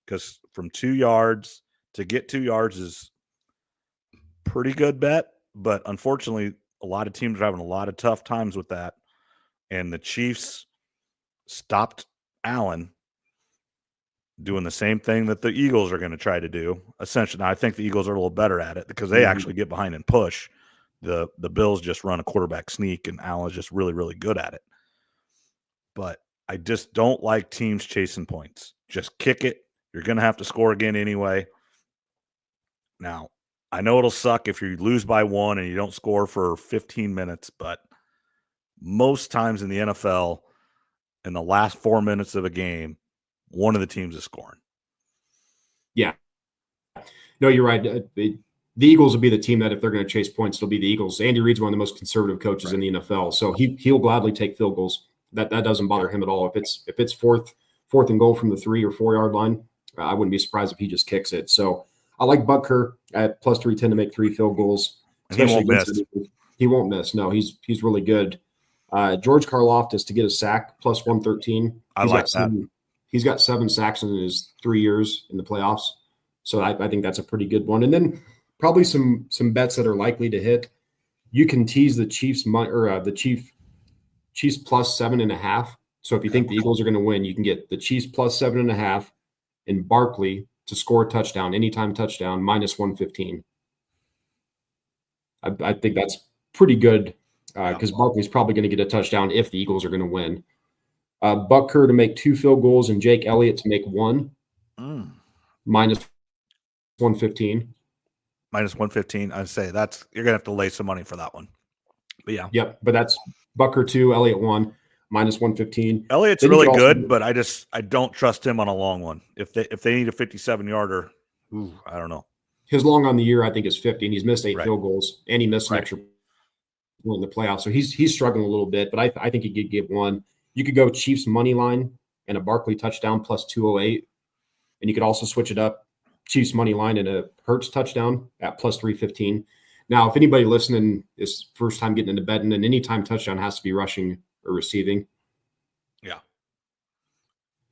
because from 2 yards to get 2 yards is pretty good bet. But unfortunately, a lot of teams are having a lot of tough times with that. And the Chiefs stopped Allen doing the same thing that the Eagles are going to try to do. Essentially, now I think the Eagles are a little better at it because they actually get behind and push. The Bills just run a quarterback sneak, and Allen's just really, really good at it. But I just don't like teams chasing points. Just kick it. You're going to have to score again anyway. Now, I know it'll suck if you lose by 1 and you don't score for 15 minutes, but most times in the NFL, in the last 4 minutes of a game, one of the teams is scoring. Yeah. No, you're right. The Eagles will be the team that if they're going to chase points, it'll be the Eagles. Andy Reid's one of the most conservative coaches in the NFL, so he'll gladly take field goals. That doesn't bother him at all. If it's fourth and goal from the 3 or 4 yard line, I wouldn't be surprised if he just kicks it. So I like Butker at plus 310 to make 3 field goals. He won't miss. He won't miss. No, he's really good. George Karlaftis to get a sack plus 113. I like that. He's got 7 sacks in his 3 years in the playoffs. So I think that's a pretty good one. And then probably some bets that are likely to hit. You can tease the Chiefs Chiefs plus 7.5. So if you think the Eagles are going to win, you can get the Chiefs plus 7.5 and Barkley to score a touchdown, anytime touchdown, minus 115. I think that's pretty good because Barkley's probably going to get a touchdown if the Eagles are going to win. Butker to make 2 field goals and Jake Elliott to make 1, minus 115. Minus 115. I'd say you're going to have to lay some money for that one. But yeah. Yep, but that's Butker 2, Elliott 1, minus 115. Elliott's really good, but I don't trust him on a long one. If they need a 57-yarder, I don't know. His long on the year, I think, is 50, and he's missed 8 field goals, and he missed an extra point in the playoffs. So he's struggling a little bit, but I think he could get 1. You could go Chiefs money line and a Barkley touchdown plus 208, and you could also switch it up, Chiefs money line and a Hurts touchdown at plus 315. Now, if anybody listening is first time getting into betting, and anytime touchdown has to be rushing or receiving. Yeah.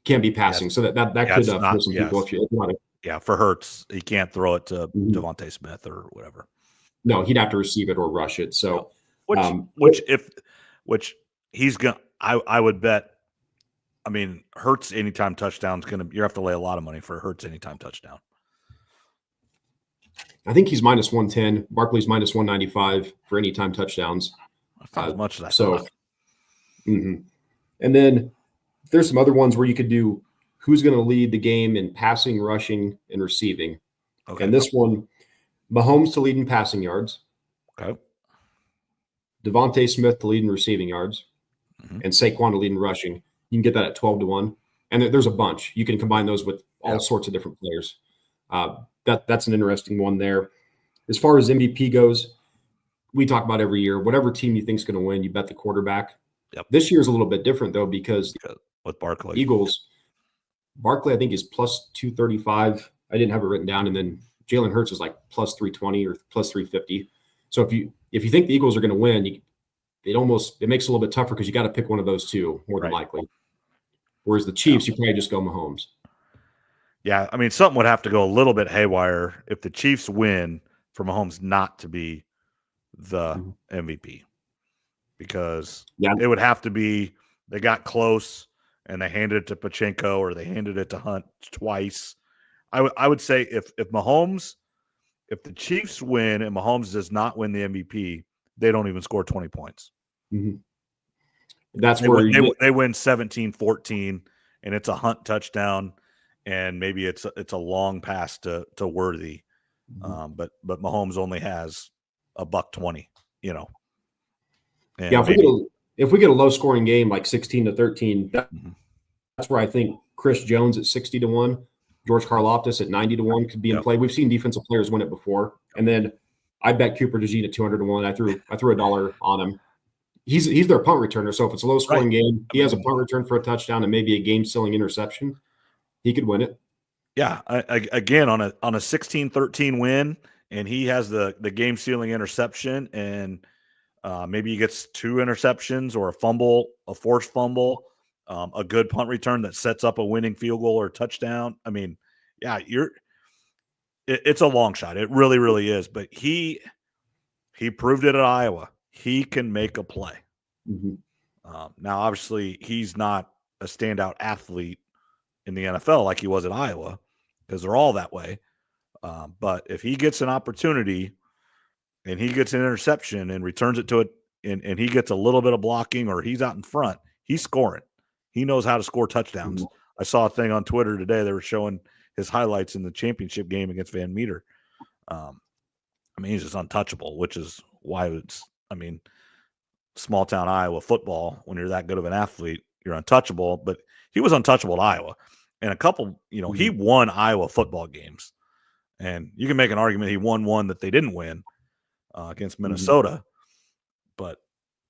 can't be passing. So that could not, fool some people if you're not for Hurts, he can't throw it to Mhm. Devontae Smith or whatever. No, he'd have to receive it or rush it. So, Which he's gonna. I would bet. I mean, Hurts anytime touchdown's gonna. You have to lay a lot of money for Hurts anytime touchdown. I think he's minus 110. Barkley's minus 195 for anytime touchdowns. That's not as much as I thought. And then there's some other ones where you could do who's going to lead the game in passing, rushing, and receiving. Okay. And this one, Mahomes to lead in passing yards. Okay. Devontae Smith to lead in receiving yards. And Saquon to lead in rushing. You can get that at 12-1. And there's a bunch. You can combine those with all sorts of different players. That's an interesting one there. As far as MVP goes, we talk about every year, whatever team you think is going to win, you bet the quarterback. Yep. This year is a little bit different, though, because with Barkley, Eagles, Barkley, I think, is plus 235. I didn't have it written down. And then Jalen Hurts is like plus 320 or plus 350. So if you think the Eagles are going to win, it makes it a little bit tougher because you got to pick one of those two more than likely. Whereas the Chiefs, you probably just go Mahomes. Yeah, I mean, something would have to go a little bit haywire if the Chiefs win for Mahomes not to be the MVP, because it would have to be they got close and they handed it to Pachenko or they handed it to Hunt twice. I would say if the Chiefs win and Mahomes does not win the MVP, they don't even score 20 points. Mm-hmm. That's they where they win 17-14, and it's a Hunt touchdown, and maybe it's a long pass to Worthy, but Mahomes only has $120, And if we get a low scoring game like 16-13, that's where I think Chris Jones at 60-1, George Karlaftis at 90-1 could be in play. We've seen defensive players win it before, and then I bet Cooper DeJean at 200-1. I threw $1 on him. He's their punt returner, so if it's a low scoring game, he has a punt return for a touchdown and maybe a game sealing interception. He could win it. Yeah, again on a 16-13 win, and he has the game sealing interception, and maybe he gets 2 interceptions or a fumble, a forced fumble, a good punt return that sets up a winning field goal or touchdown. I mean, yeah, it's a long shot. It really, really is. But he proved it at Iowa. He can make a play. Now, obviously, he's not a standout athlete in the NFL like he was at Iowa, because they're all that way. But if he gets an opportunity and he gets an interception and returns it to it, and he gets a little bit of blocking or he's out in front, he's scoring. He knows how to score touchdowns. I saw a thing on Twitter today. They were showing his highlights in the championship game against Van Meter. I mean, he's just untouchable, which is why small town Iowa football, when you're that good of an athlete, you're untouchable. But he was untouchable at Iowa. And a couple, he won Iowa football games. And you can make an argument he won one that they didn't win against Minnesota. But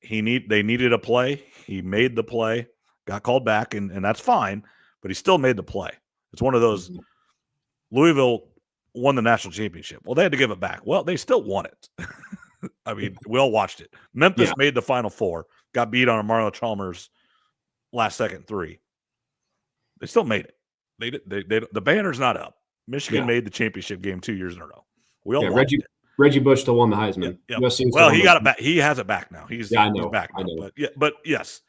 they needed a play. He made the play, got called back, and that's fine. But he still made the play. It's one of those. Louisville won the national championship. Well, they had to give it back. Well, they still won it. I mean, we all watched it. Memphis made the Final Four, got beat on a Marlo Chalmers last-second 3. They still made it. The banner's not up. Michigan made the championship game 2 years in a row. We all watched it. Reggie Bush still won the Heisman. Well, he got it back. He has it back now. He's back now. I know. But yes,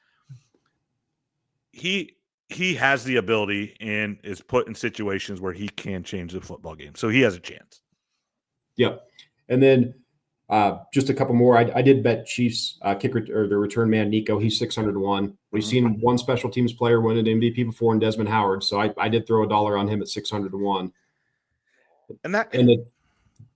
he has the ability and is put in situations where he can change the football game. So he has a chance. Yep. And then just a couple more. I did bet Chiefs kicker or the return man Nico. He's 600-1. We've seen one special teams player win an MVP before in Desmond Howard. So I did throw $1 on him at 600-1. And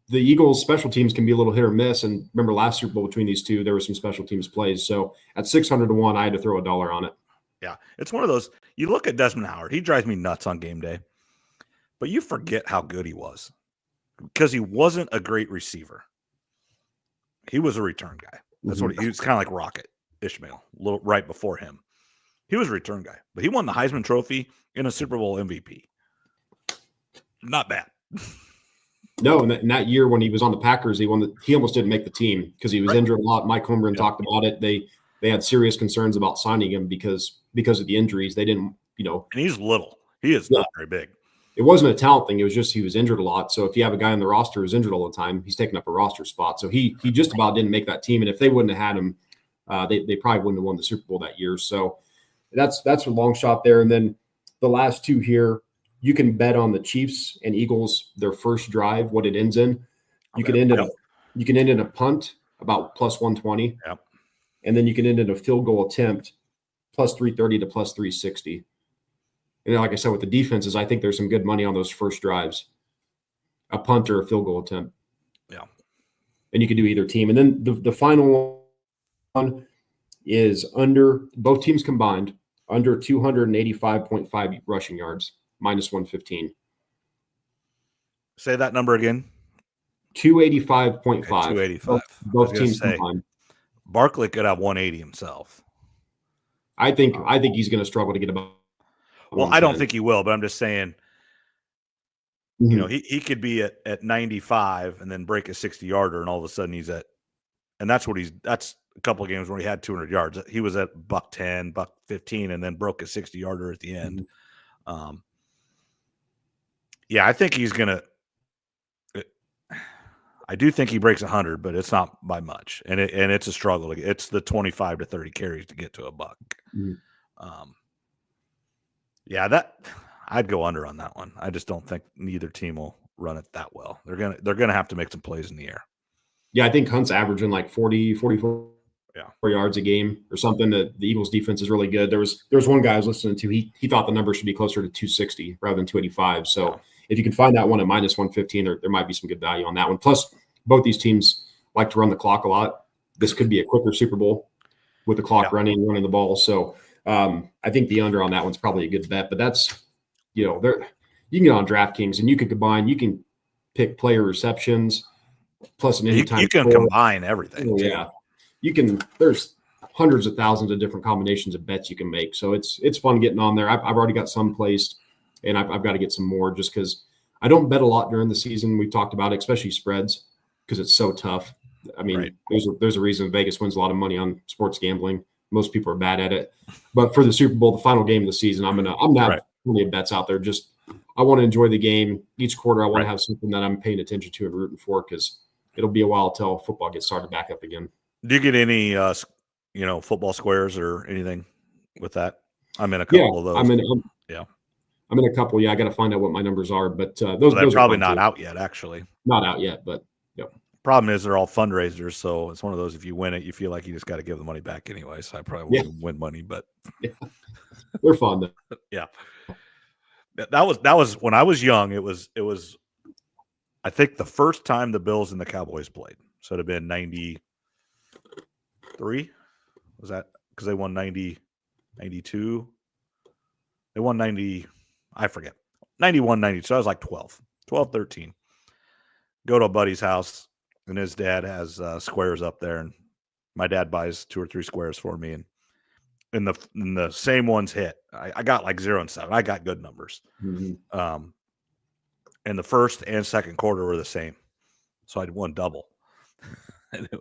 the Eagles special teams can be a little hit or miss. And remember last Super Bowl between these two, there were some special teams plays. So at 600-1, I had to throw $1 on it. Yeah, it's one of those. You look at Desmond Howard. He drives me nuts on game day. But you forget how good he was, because he wasn't a great receiver. He was a return guy. That's what he was, kind of like Rocket Ishmael, a little right before him. He was a return guy, but he won the Heisman Trophy in a Super Bowl MVP. Not bad. No, and that year when he was on the Packers, he almost didn't make the team because he was injured a lot. Mike Holmgren talked about it. They had serious concerns about signing him because of the injuries. They didn't And he's little. He is not very big. It wasn't a talent thing. It was just he was injured a lot. So if you have a guy on the roster who's injured all the time, he's taking up a roster spot. So he just about didn't make that team. And if they wouldn't have had him, they probably wouldn't have won the Super Bowl that year. So that's a long shot there. And then the last two here, you can bet on the Chiefs and Eagles, their first drive, what it ends in. You can end in a punt about plus 120. Yep. And then you can end in a field goal attempt plus 330 to plus 360. And like I said, with the defenses, I think there's some good money on those first drives, a punt or a field goal attempt. Yeah. And you can do either team. And then the final one is under, both teams combined, under 285.5 rushing yards, minus 115. Say that number again. 285.5. Okay, 285. Both teams combined. Barkley could have 180 himself. I think he's going to struggle to get about. Well, I don't think he will, but I'm just saying, he could be at 95 and then break a 60-yarder, and all of a sudden he's at, and that's a couple of games where he had 200 yards. He was at $110, $115, and then broke a 60-yarder at the end. I think he's going to. I do think he breaks 100, but it's not by much, and it's a struggle. It's the 25 to 30 carries to get to a buck. That I'd go under on that one. I just don't think neither team will run it that well. They're gonna have to make some plays in the air. Yeah, I think Hunt's averaging like 44 yards a game or something. The Eagles defense is really good. There was one guy I was listening to. He thought the number should be closer to 260 rather than 285. So if you can find that one at minus 115, there might be some good value on that one. Plus, both these teams like to run the clock a lot. This could be a quicker Super Bowl with the clock running the ball. So I think the under on that one's probably a good bet. But that's, you can get on DraftKings and you can pick player receptions plus an anytime. You can combine everything. There's hundreds of thousands of different combinations of bets you can make. So it's fun getting on there. I've already got some placed, and I've got to get some more just because I don't bet a lot during the season. We've talked about it, especially spreads, because it's so tough. I mean, there's a reason Vegas wins a lot of money on sports gambling. Most people are bad at it. But for the Super Bowl, the final game of the season, I'm not plenty of bets out there. Just I want to enjoy the game. Each quarter, I want to have something that I'm paying attention to and rooting for, because it'll be a while till football gets started back up again. Do you get any, football squares or anything with that? I'm in a couple of those. I'm in a couple. Yeah, I got to find out what my numbers are, but those are probably not out yet. Actually, not out yet, but problem is they're all fundraisers, so it's one of those. If you win it, you feel like you just got to give the money back anyway. So I probably wouldn't win money, but they're fun though. Yeah, that was when I was young. It was. I think the first time the Bills and the Cowboys played, so it'd have been 93. Was that because they won 90, 92? They won 90. I forget. 91, 92. So I was like 12, 13. Go to a buddy's house, and his dad has squares up there, and my dad buys 2 or 3 squares for me, and the same ones hit. I got like 0 and 7. I got good numbers. And the first and second quarter were the same, so I won double.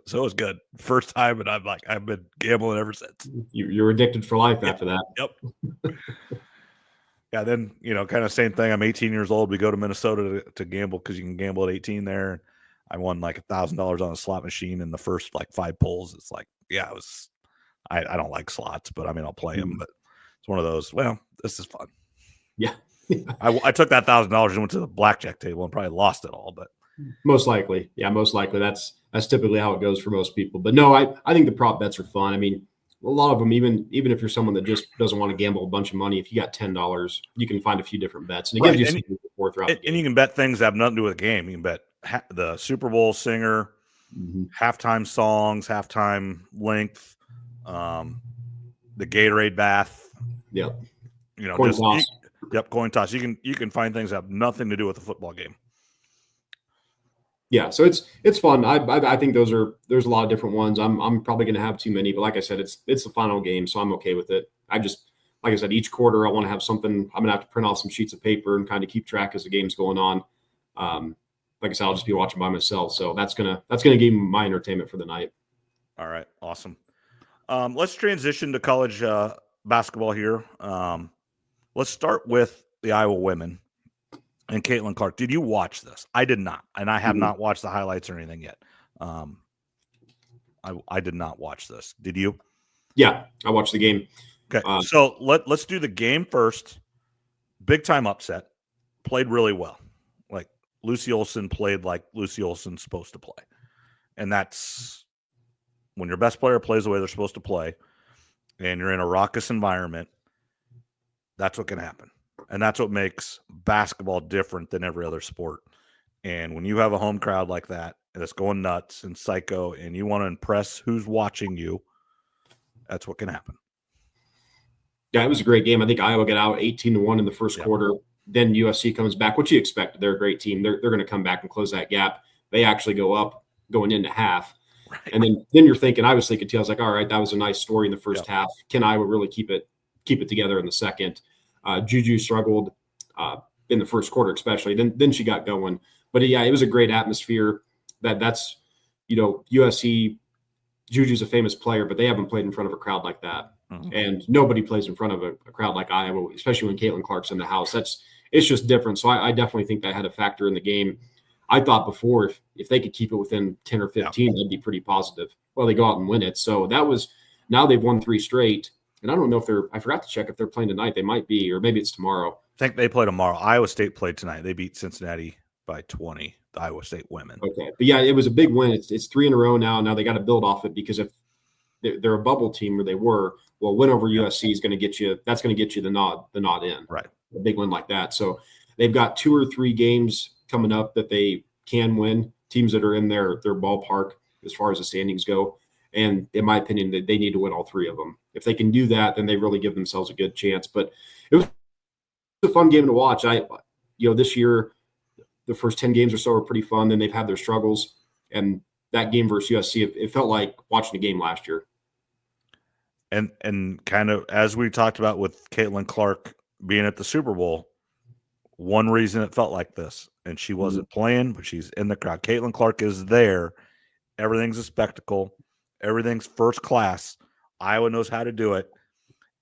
So it was good. First time, and I've been gambling ever since. You're addicted for life after that. Yep. Yeah, then, kind of same thing. I'm 18 years old. We go to Minnesota to gamble because you can gamble at 18 there. I won like $1,000 on a slot machine in the first 5 pulls. It's it was. I don't like slots, but I'll play them. But it's one of those. Well, this is fun. Yeah. I took that $1,000 and went to the blackjack table and probably lost it all. But most likely, that's typically how it goes for most people. But no, I think the prop bets are fun. I mean, a lot of them, even if you're someone that just doesn't want to gamble a bunch of money, if you got $10, you can find a few different bets, and it gives you something for throughout the game. And you can bet things that have nothing to do with the game. You can bet the Super Bowl singer, halftime songs, halftime length, the Gatorade bath. Yep. Coin toss. Coin toss. You can find things that have nothing to do with the football game. Yeah, so it's fun. I think there's a lot of different ones. I'm probably going to have too many, but like I said, it's the final game, so I'm okay with it. Like I said, each quarter I want to have something. I'm going to have to print off some sheets of paper and kind of keep track as the game's going on. Like I said, I'll just be watching by myself, so that's gonna give me my entertainment for the night. All right, awesome. Let's transition to college basketball here. let's start with the Iowa women and Caitlin Clark. Did you watch this? I did not, and I have not watched the highlights or anything yet. I did not watch this. Did you? Yeah, I watched the game. Okay, so let's do the game first. Big time upset. Played really well. Like Lucy Olson played like Lucy Olson's supposed to play, and that's when your best player plays the way they're supposed to play, and you're in a raucous environment. That's what can happen, and that's what makes basketball different than every other sport. And when you have a home crowd like that, and it's going nuts and psycho, and you want to impress who's watching you, that's what can happen. Yeah, it was a great game. I think Iowa got out 18-1 in the first quarter. Then USC comes back. What you expect? They're a great team. They're going to come back and close that gap. They actually go up going into half. Right. And then you're thinking, I was thinking too, I was like, all right, that was a nice story in the first half. Can Iowa really keep it together in the second? Juju struggled in the first quarter, especially. Then she got going. But yeah, it was a great atmosphere. That's USC. Juju's a famous player, but they haven't played in front of a crowd like that. Mm-hmm. And nobody plays in front of a crowd like Iowa, especially when Caitlin Clark's in the house. It's just different. So I definitely think that had a factor in the game. I thought before if they could keep it within 10 or 15, that'd be pretty positive. Well, they go out and win it. So now they've won 3 straight. And I don't know if I forgot to check if they're playing tonight. They might be, or maybe it's tomorrow. I think they play tomorrow. Iowa State played tonight. They beat Cincinnati by 20, the Iowa State women. Okay. But yeah, it was a big win. It's 3 in a row now. Now they got to build off it because if they're a bubble team, or they were, well, win over USC is going to get you. That's going to get you the nod in. Right. A big win like that. So they've got 2 or 3 games coming up that they can win. Teams that are in their ballpark as far as the standings go. And in my opinion, they need to win all 3 of them. If they can do that, then they really give themselves a good chance. But it was a fun game to watch. This year, the first 10 games or so were pretty fun. Then they've had their struggles. And that game versus USC, it felt like watching a game last year. And kind of as we talked about with Caitlin Clark being at the Super Bowl, one reason it felt like this, and she wasn't playing, but she's in the crowd. Caitlin Clark is there. Everything's a spectacle. Everything's first class. Iowa knows how to do it.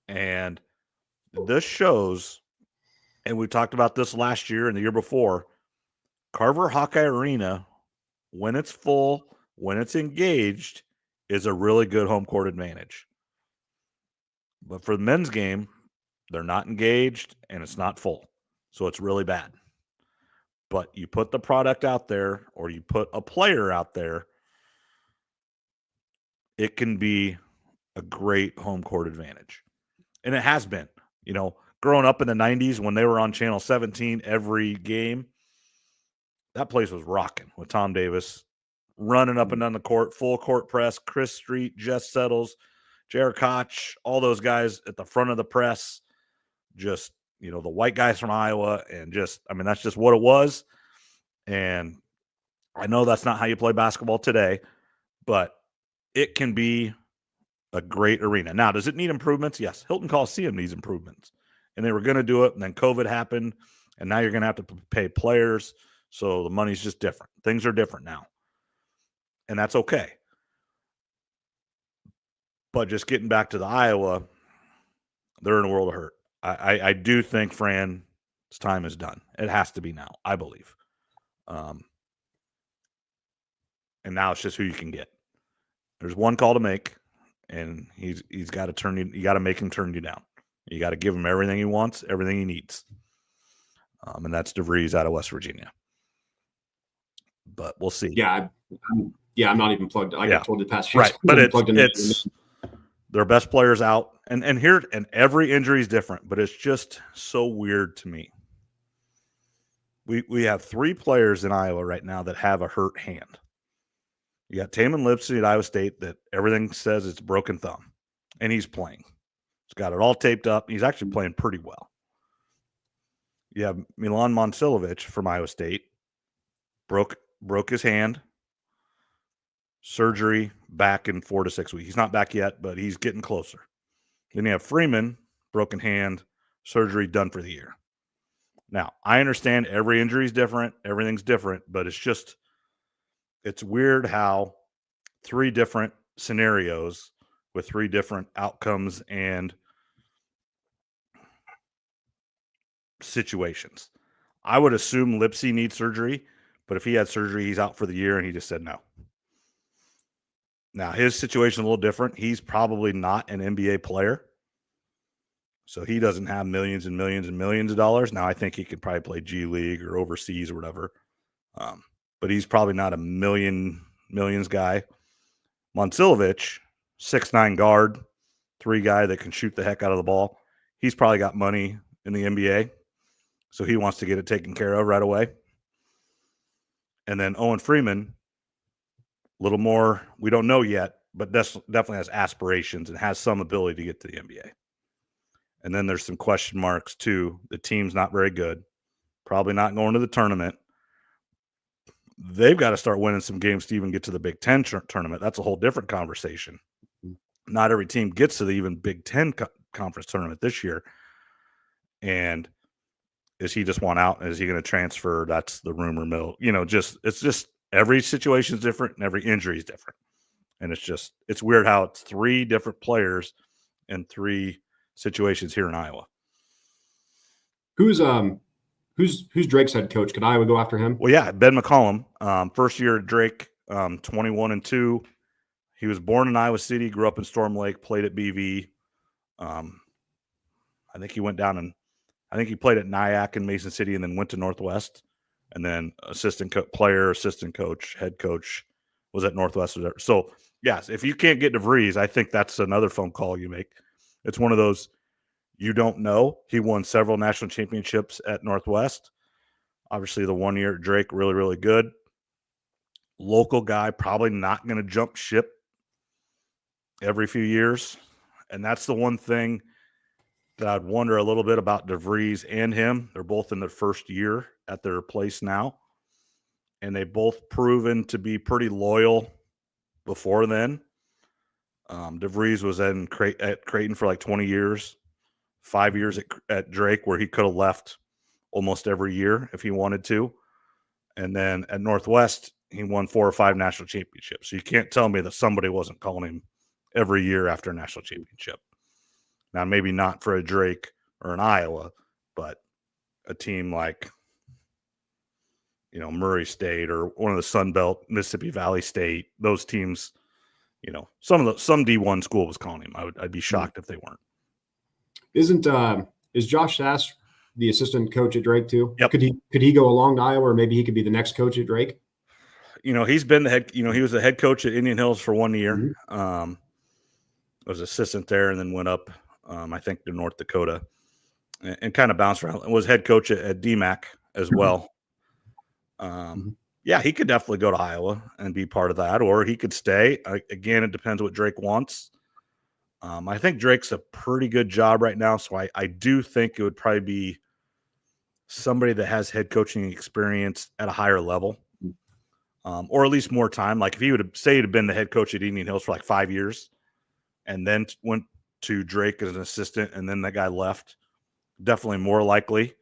And this shows, and we talked about this last year and the year before, Carver Hawkeye Arena, when it's full, when it's engaged, is a really good home court advantage. But for the men's game, they're not engaged and it's not full. So it's really bad. But you put the product out there or you put a player out there, it can be a great home court advantage. And it has been. Growing up in the 90s when they were on Channel 17 every game, that place was rocking with Tom Davis running up and down the court, full court press, Chris Street, Jess Settles, Jared Koch, all those guys at the front of the press, just, the white guys from Iowa, and that's just what it was. And I know that's not how you play basketball today, but it can be a great arena. Now, does it need improvements? Yes. Hilton Coliseum needs improvements. And they were going to do it, and then COVID happened, and now you're going to have to pay players, so the money's just different. Things are different now, and that's okay. But just getting back to the Iowa, they're in a world of hurt. I do think Fran's time is done. It has to be now, I believe. And now it's just who you can get. There's one call to make, and he's got to turn you. You got to make him turn you down. You got to give him everything he wants, everything he needs. And that's DeVries out of West Virginia. But we'll see. Yeah, I'm not even plugged. Like I told you the past few right, but it's their best players out, and every injury is different. But it's just so weird to me. We have 3 players in Iowa right now that have a hurt hand. You got Taman Lipsey at Iowa State that everything says it's broken thumb, and he's playing. He's got it all taped up. He's actually playing pretty well. You have Milan Momcilovic from Iowa State, broke his hand, surgery, back in 4 to 6 weeks. He's not back yet, but he's getting closer. Then you have Freeman, broken hand, surgery, done for the year. Now, I understand every injury is different. Everything's different, but it's weird how 3 different scenarios with 3 different outcomes and situations. I would assume Lipsy needs surgery, but if he had surgery, he's out for the year, and he just said no. Now, his situation is a little different. He's probably not an NBA player, so he doesn't have millions and millions and millions of dollars. Now, I think he could probably play G League or overseas or whatever, but he's probably not a millions guy. Monsilovic, 6'9" guard, 3 guy that can shoot the heck out of the ball. He's probably got money in the NBA, so he wants to get it taken care of right away. And then Owen Freeman, a little more, we don't know yet, but definitely has aspirations and has some ability to get to the NBA. And then there's some question marks too. The team's not very good, probably not going to the tournament. They've got to start winning some games to even get to the Big Ten tournament. That's a whole different conversation. Not every team gets to the even Big Ten conference tournament this year. And is he just want out? Is he going to transfer? That's the rumor mill. It's just every situation is different and every injury is different. And it's weird how it's 3 different players in 3 situations here in Iowa. Who's Drake's head coach? Could Iowa go after him? Well, yeah, Ben McCollum, first year at Drake, 21-2. He was born in Iowa City, grew up in Storm Lake, played at BV. I think he went down I think he played at Nyack and Mason City and then went to Northwest. And then assistant coach, head coach was at Northwest. So, yes, if you can't get DeVries, I think that's another phone call you make. It's one of those you don't know. He won several national championships at Northwest. Obviously, the 1 year at Drake, really, really good. Local guy, probably not going to jump ship every few years. And that's the one thing that I'd wonder a little bit about DeVries and him. They're both in their first year at their place now. And they both proven to be pretty loyal before then. DeVries was at Creighton for like 20 years, 5 years at Drake, where he could have left almost every year if he wanted to. And then at Northwest, he won 4 or 5 national championships. So you can't tell me that somebody wasn't calling him every year after a national championship. Now, maybe not for a Drake or an Iowa, but a team like, Murray State or one of the Sun Belt, Mississippi Valley State, those teams, some D1 school was calling him. I'd be shocked if they weren't. Is Josh Sass the assistant coach at Drake too? Yep. Could he go along to Iowa, or maybe he could be the next coach at Drake? He's been the head. He was the head coach at Indian Hills for 1 year. Mm-hmm. Was assistant there and then went up, I think, to North Dakota and kind of bounced around. And was head coach at DMAC as well. Yeah, he could definitely go to Iowa and be part of that, or he could stay. Again, it depends what Drake wants. I think Drake's a pretty good job right now, so I do think it would probably be somebody that has head coaching experience at a higher level, or at least more time. Like if he would have, say, he'd have been the head coach at Indian Hills for like 5 years and then went to Drake as an assistant and then that guy left, definitely more likely.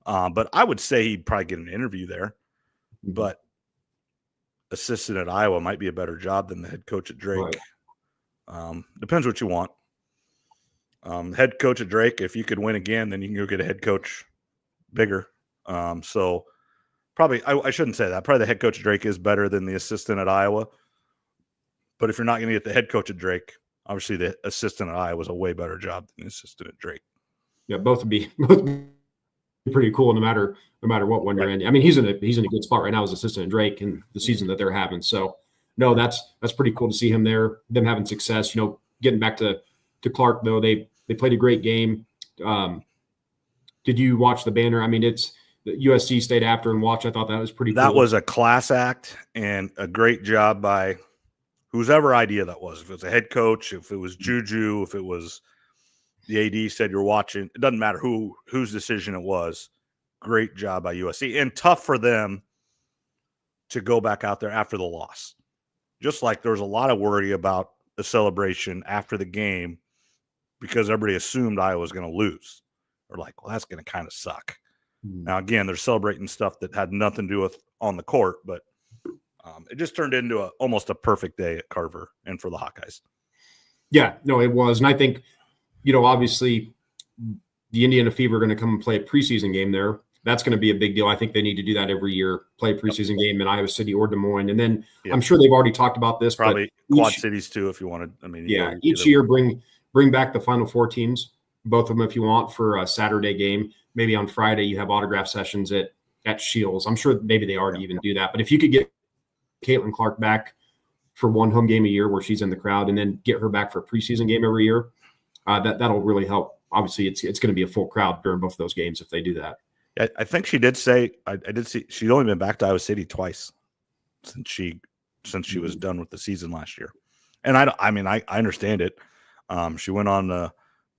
But I would say he'd probably get an interview there. But assistant at Iowa might be a better job than the head coach at Drake. Right. Depends what you want. Head coach at Drake, if you could win again, then you can go get a head coach bigger. So probably, I shouldn't say that. Probably the head coach at Drake is better than the assistant at Iowa. But if you're not going to get the head coach at Drake, obviously the assistant at Iowa is a way better job than the assistant at Drake. Yeah, both would be pretty cool no matter what one you're in. I mean, he's in a good spot right now as assistant at Drake in the season that they're having. So no, that's pretty cool to see him there, them having success. Getting back to Clark though, they played a great game. Did you watch the banner? I mean, it's the USC stayed after and watched. I thought that was pretty cool. That was a class act and a great job by whoever idea that was. If it was a head coach, if it was Juju, if it was the AD said you're watching, it doesn't matter whose decision it was. Great job by USC, and tough for them to go back out there after the loss. Just like there was a lot of worry about the celebration after the game because everybody assumed Iowa was going to lose. They're like, well, that's going to kind of suck. Now, again, they're celebrating stuff that had nothing to do with on the court, but it just turned into almost a perfect day at Carver and for the Hawkeyes. Yeah, no, it was. And I think, obviously the Indiana Fever are going to come and play a preseason game there. That's going to be a big deal. I think they need to do that every year, play a preseason game in Iowa City or Des Moines. And then I'm sure they've already talked about this. Probably but Quad Cities too, if you wanted. I mean, each year bring back the Final Four teams, both of them if you want, for a Saturday game. Maybe on Friday you have autograph sessions at Shields. I'm sure maybe they already even do that. But if you could get Caitlin Clark back for one home game a year where she's in the crowd, and then get her back for a preseason game every year, that'll really help. Obviously, it's going to be a full crowd during both of those games if they do that. I think she did say I did see she's only been back to Iowa City twice since she was done with the season last year, and I understand it. She went on the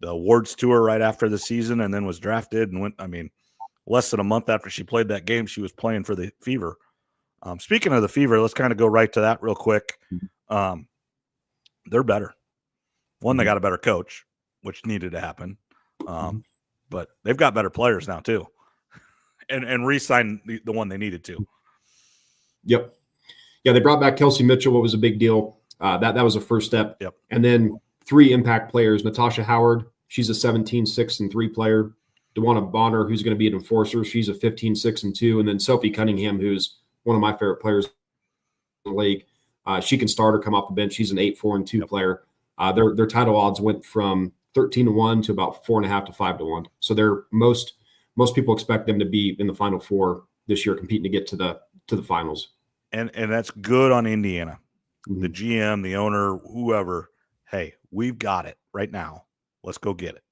awards tour right after the season, and then was drafted and went. I mean, less than a month after she played that game, she was playing for the Fever. Speaking of the Fever, let's kind of go right to that real quick. They're better. One, they got a better coach, which needed to happen. But they've got better players now too, and re-signed the one they needed to. Yep. Yeah, they brought back Kelsey Mitchell, what was a big deal. That was a first step. Yep. And then 3 impact players: Natasha Howard, she's a 17-6-3 player. DeWanna Bonner, who's going to be an enforcer, she's a 15-6-2, and then Sophie Cunningham, who's one of my favorite players in the league. She can start or come off the bench. She's an 8-4-2 player. Their title odds went from 13-1 to about 4.5 to 5-1. So they're most people expect them to be in the Final Four this year, competing to get to the finals. And that's good on Indiana. The GM, the owner, whoever. Hey, we've got it right now. Let's go get it.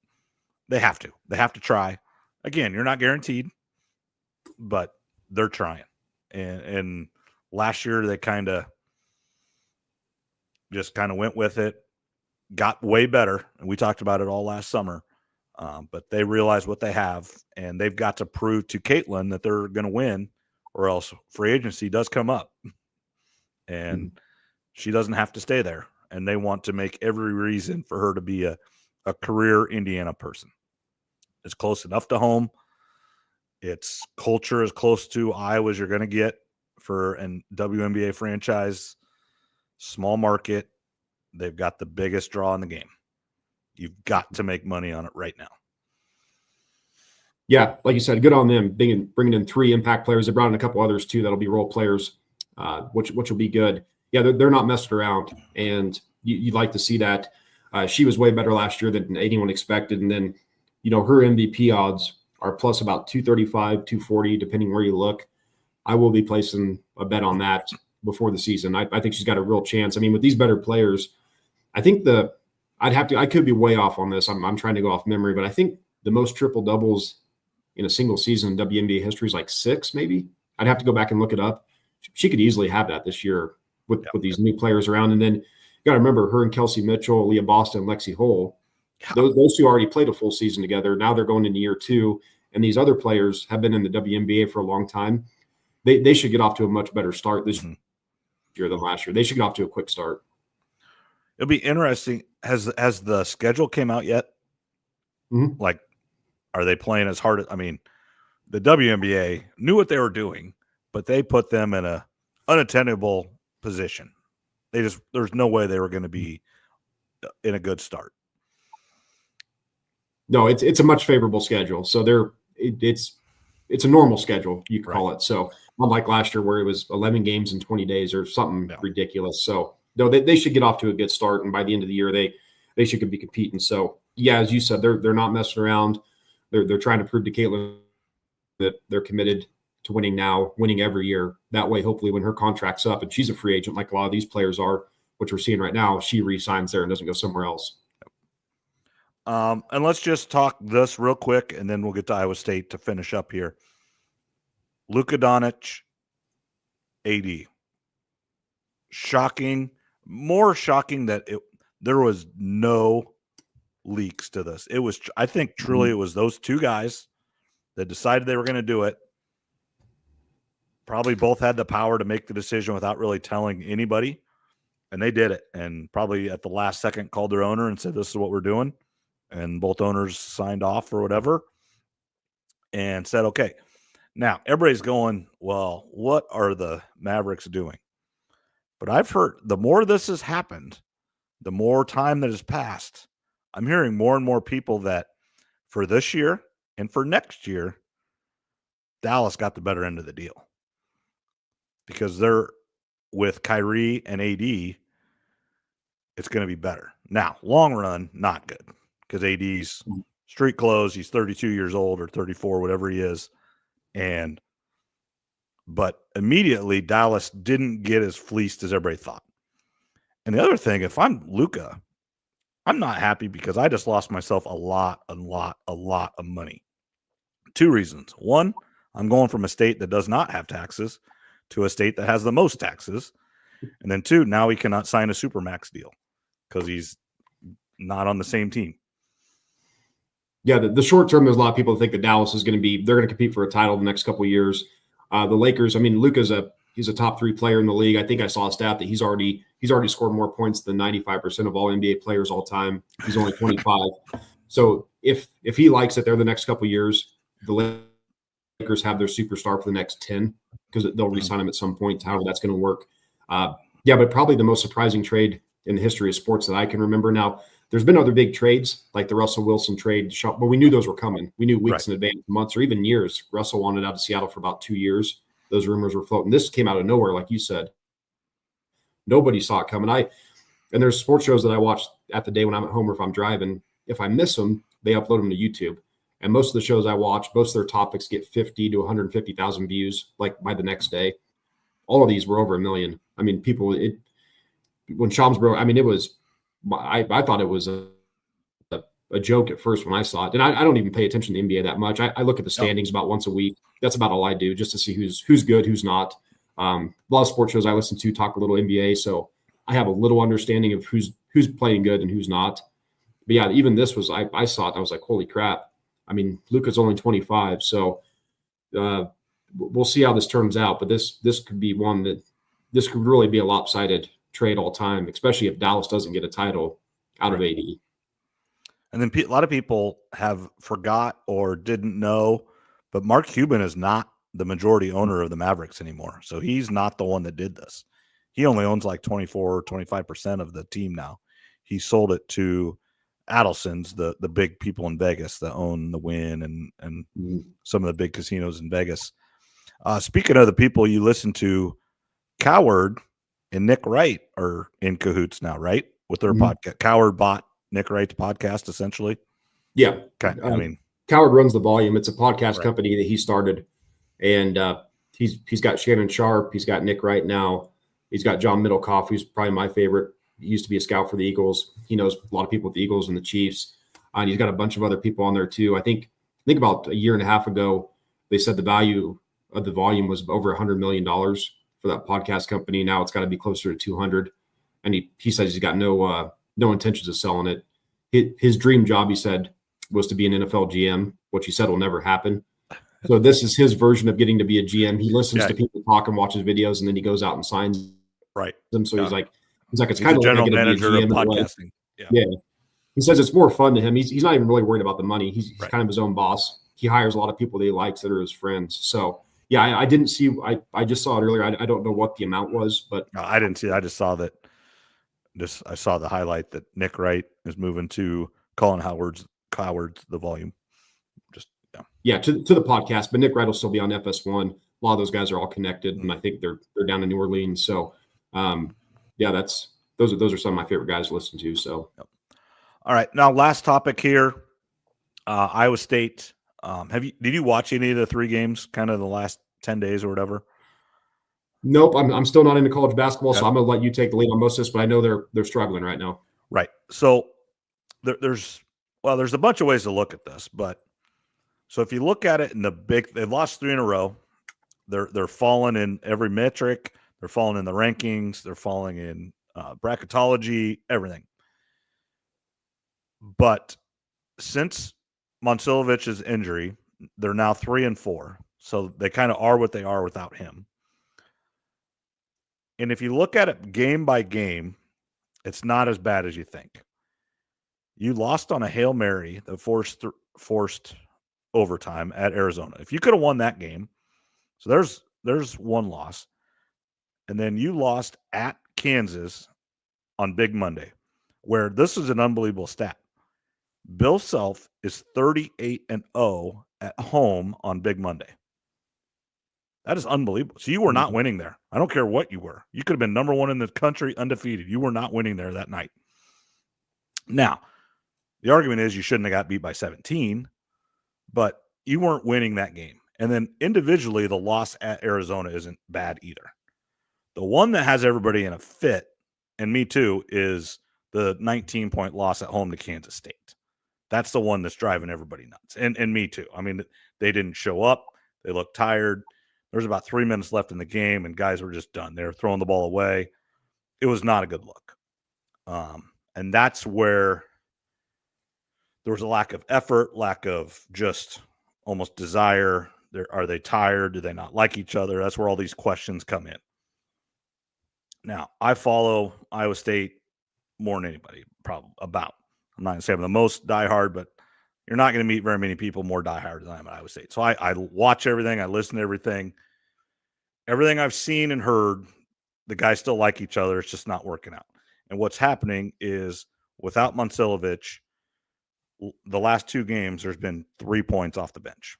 They have to. They have to try. Again, you're not guaranteed, but they're trying. And last year they kind of went with it, got way better, and we talked about it all last summer. But they realize what they have, and they've got to prove to Caitlin that they're going to win, or else free agency does come up, and she doesn't have to stay there. And they want to make every reason for her to be a career Indiana person. It's close enough to home. Its culture is close to Iowa as you're going to get for an WNBA franchise. Small market. They've got the biggest draw in the game. You've got to make money on it right now. Yeah, like you said, good on them bringing in 3 impact players. They brought in a couple others too that'll be role players, which will be good. Yeah, they're not messing around, and you'd like to see that. She was way better last year than anyone expected, and then her MVP odds are plus about 235, 240, depending where you look. I will be placing a bet on that before the season. I think she's got a real chance. I mean, with these better players, I think I could be way off on this. I'm trying to go off memory, but I think the most triple doubles in a single season in WNBA history is like 6, maybe. I'd have to go back and look it up. She could easily have that this year with these new players around. And then you got to remember her and Kelsey Mitchell, Leah Boston, Lexi Hull. Those two already played a full season together. Now they're going into year 2, and these other players have been in the WNBA for a long time. They should get off to a much better start this year than last year. They should get off to a quick start. It'll be interesting. Has the schedule came out yet? Like, are they playing as hard? I mean, the WNBA knew what they were doing, but they put them in a unattainable position. There's no way they were going to be in a good start. No, it's a much favorable schedule. So it's a normal schedule, you could call it. So unlike last year where it was 11 games in 20 days or something ridiculous. So no, they should get off to a good start, and by the end of the year they should be competing. So yeah, as you said, they're not messing around. They're trying to prove to Caitlin that they're committed to winning now, winning every year. That way, hopefully, when her contract's up and she's a free agent, like a lot of these players are, which we're seeing right now, she re-signs there and doesn't go somewhere else. And let's just talk this real quick, and then we'll get to Iowa State to finish up here. Luka Doncic, AD. Shocking. More shocking that there was no leaks to this. It was, I think, truly it was those 2 guys that decided they were going to do it. Probably both had the power to make the decision without really telling anybody, and they did it. And probably at the last second called their owner and said, "This is what we're doing." And both owners signed off or whatever and said, okay. Now, everybody's going, well, what are the Mavericks doing? But I've heard the more this has happened, the more time that has passed, I'm hearing more and more people that for this year and for next year, Dallas got the better end of the deal because they're with Kyrie and AD. It's going to be better. Now, long run, not good because AD's street clothes. He's 32 years old or 34, whatever he is. But immediately Dallas didn't get as fleeced as everybody thought. And the other thing, if I'm Luka, I'm not happy because I just lost myself a lot of money. Two reasons. One, I'm going from a state that does not have taxes to a state that has the most taxes. And then two, now he cannot sign a Supermax deal because he's not on the same team. Yeah, the short term, there's a lot of people that think that Dallas is going to be, they're going to compete for a title the next couple of years. The Lakers, I mean, Luka's he's a top 3 player in the league. I think I saw a stat that he's already scored more points than 95% of all NBA players all time. He's only 25. So if he likes it there the next couple of years, the Lakers have their superstar for the next 10 because they'll re-sign him at some point, however that's going to work. But probably the most surprising trade in the history of sports that I can remember. Now, there's been other big trades like the Russell Wilson trade, but we knew those were coming. We knew weeks in advance, months, or even years. Russell wanted out of Seattle for about 2 years. Those rumors were floating. This came out of nowhere, like you said. Nobody saw it coming. And there's sports shows that I watch at the day when I'm at home or if I'm driving. If I miss them, they upload them to YouTube. And most of the shows I watch, most of their topics get 50 to 150,000 views, like by the next day. All of these were over 1 million. I mean, when Shams broke, I mean, I thought it was a joke at first when I saw it. And I don't even pay attention to the NBA that much. I look at the standings about once a week. That's about all I do, just to see who's good, who's not. A lot of sports shows I listen to talk a little NBA, so I have a little understanding of who's playing good and who's not. But yeah, even this was I saw it. I was like, holy crap. I mean, Luka's only 25, so we'll see how this turns out. But this could be one that this could really be a lopsided trade all time, especially if Dallas doesn't get a title out of AD. And then a lot of people have forgot or didn't know, but Mark Cuban is not the majority owner of the Mavericks anymore. So he's not the one that did this. He only owns like 24 or 25% of the team now. He sold it to Adelson's, the big people in Vegas that own the Wynn and some of the big casinos in Vegas. Speaking of the people you listen to, Coward and Nick Wright are in cahoots now, right? With their podcast. Coward bought Nick Wright's podcast, essentially. Yeah. Okay. I mean, Coward runs the volume. It's a podcast company that he started. And he's got Shannon Sharp. He's got Nick Wright now. He's got John Middlecoff, who's probably my favorite. He used to be a scout for the Eagles. He knows a lot of people with the Eagles and the Chiefs. And he's got a bunch of other people on there too. I think about a year and a half ago, they said the value of the volume was over $100 million for that podcast company. Now it's got to be closer to 200. And he says he's got no intentions of selling it. His dream job, he said, was to be an NFL GM, which he said will never happen. So this is his version of getting to be a GM. He listens to people talk and watches videos, and then he goes out and signs them. So he's like, it's kind of like general manager of podcasting. Yeah. He says it's more fun to him. He's not even really worried about the money. He's kind of his own boss. He hires a lot of people that he likes that are his friends. So yeah, I didn't see. I just saw it earlier. I don't know what the amount was, but no, I didn't see it. I just saw that. I saw the highlight that Nick Wright is moving to Colin Howard's the volume. To the podcast, but Nick Wright will still be on FS1. A lot of those guys are all connected, and I think they're down in New Orleans. So, those are some of my favorite guys to listen to. So, all right, now last topic here, Iowa State. Did you watch any of the 3 games, kind of the last 10 days or whatever? Nope, I'm still not into college basketball, so I'm going to let you take the lead on most of this. But I know they're struggling right now. Right. So there's a bunch of ways to look at this, but. So if you look at it in they've lost 3 in a row. They're falling in every metric. They're falling in the rankings. They're falling in bracketology, everything. But since Monsilovich's injury, they're now 3-4. So they kind of are what they are without him. And if you look at it game by game, it's not as bad as you think. You lost on a Hail Mary that forced overtime at Arizona. If you could have won that game, so there's one loss. And then you lost at Kansas on Big Monday, where this is an unbelievable stat. Bill Self is 38-0 at home on Big Monday. That is unbelievable. So you were not winning there. I don't care what you were. You could have been number one in the country, undefeated. You were not winning there that night. Now, the argument is you shouldn't have got beat by 17, but you weren't winning that game. And then individually, the loss at Arizona isn't bad either. The one that has everybody in a fit, and me too, is the 19-point loss at home to Kansas State. That's the one that's driving everybody nuts. And me too. I mean, they didn't show up. They looked tired. There was about 3 minutes left in the game, and guys were just done. They were throwing the ball away. It was not a good look. And that's where there was a lack of effort, lack of just almost desire. Are they tired? Do they not like each other? That's where all these questions come in. Now, I follow Iowa State more than anybody, probably about. I'm not going to say I'm the most diehard, but you're not going to meet very many people more diehard than I am at Iowa State. So I watch everything. I listen to everything. Everything I've seen and heard, the guys still like each other. It's just not working out. And what's happening is without Momcilovic, the last 2 games, there's been 3 points off the bench.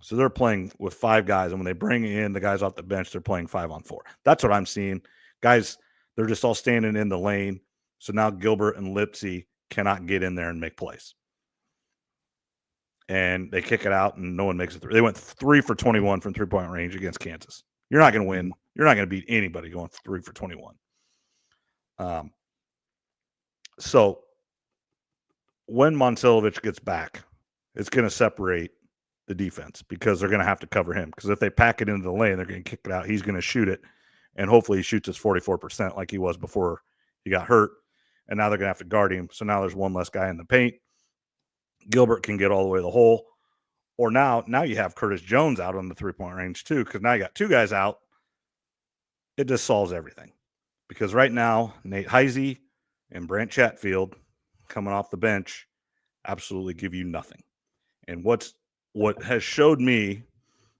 So they're playing with 5 guys, and when they bring in the guys off the bench, they're playing 5-on-4. That's what I'm seeing. Guys, they're just all standing in the lane. So now Gilbert and Lipsy cannot get in there and make plays. And they kick it out, and no one makes it through. They went 3 for 21 from 3-point range against Kansas. You're not going to win. You're not going to beat anybody going 3 for 21. So when Momcilovic gets back, it's going to separate the defense because they're going to have to cover him. Because if they pack it into the lane, they're going to kick it out. He's going to shoot it, and hopefully he shoots his 44% like he was before he got hurt. And now they're going to have to guard him. So now there's one less guy in the paint. Gilbert can get all the way to the hole. Or now you have Curtis Jones out on the 3-point range too, because now you got 2 guys out. It just solves everything. Because right now, Nate Heisey and Brant Chatfield coming off the bench absolutely give you nothing. And what has showed me,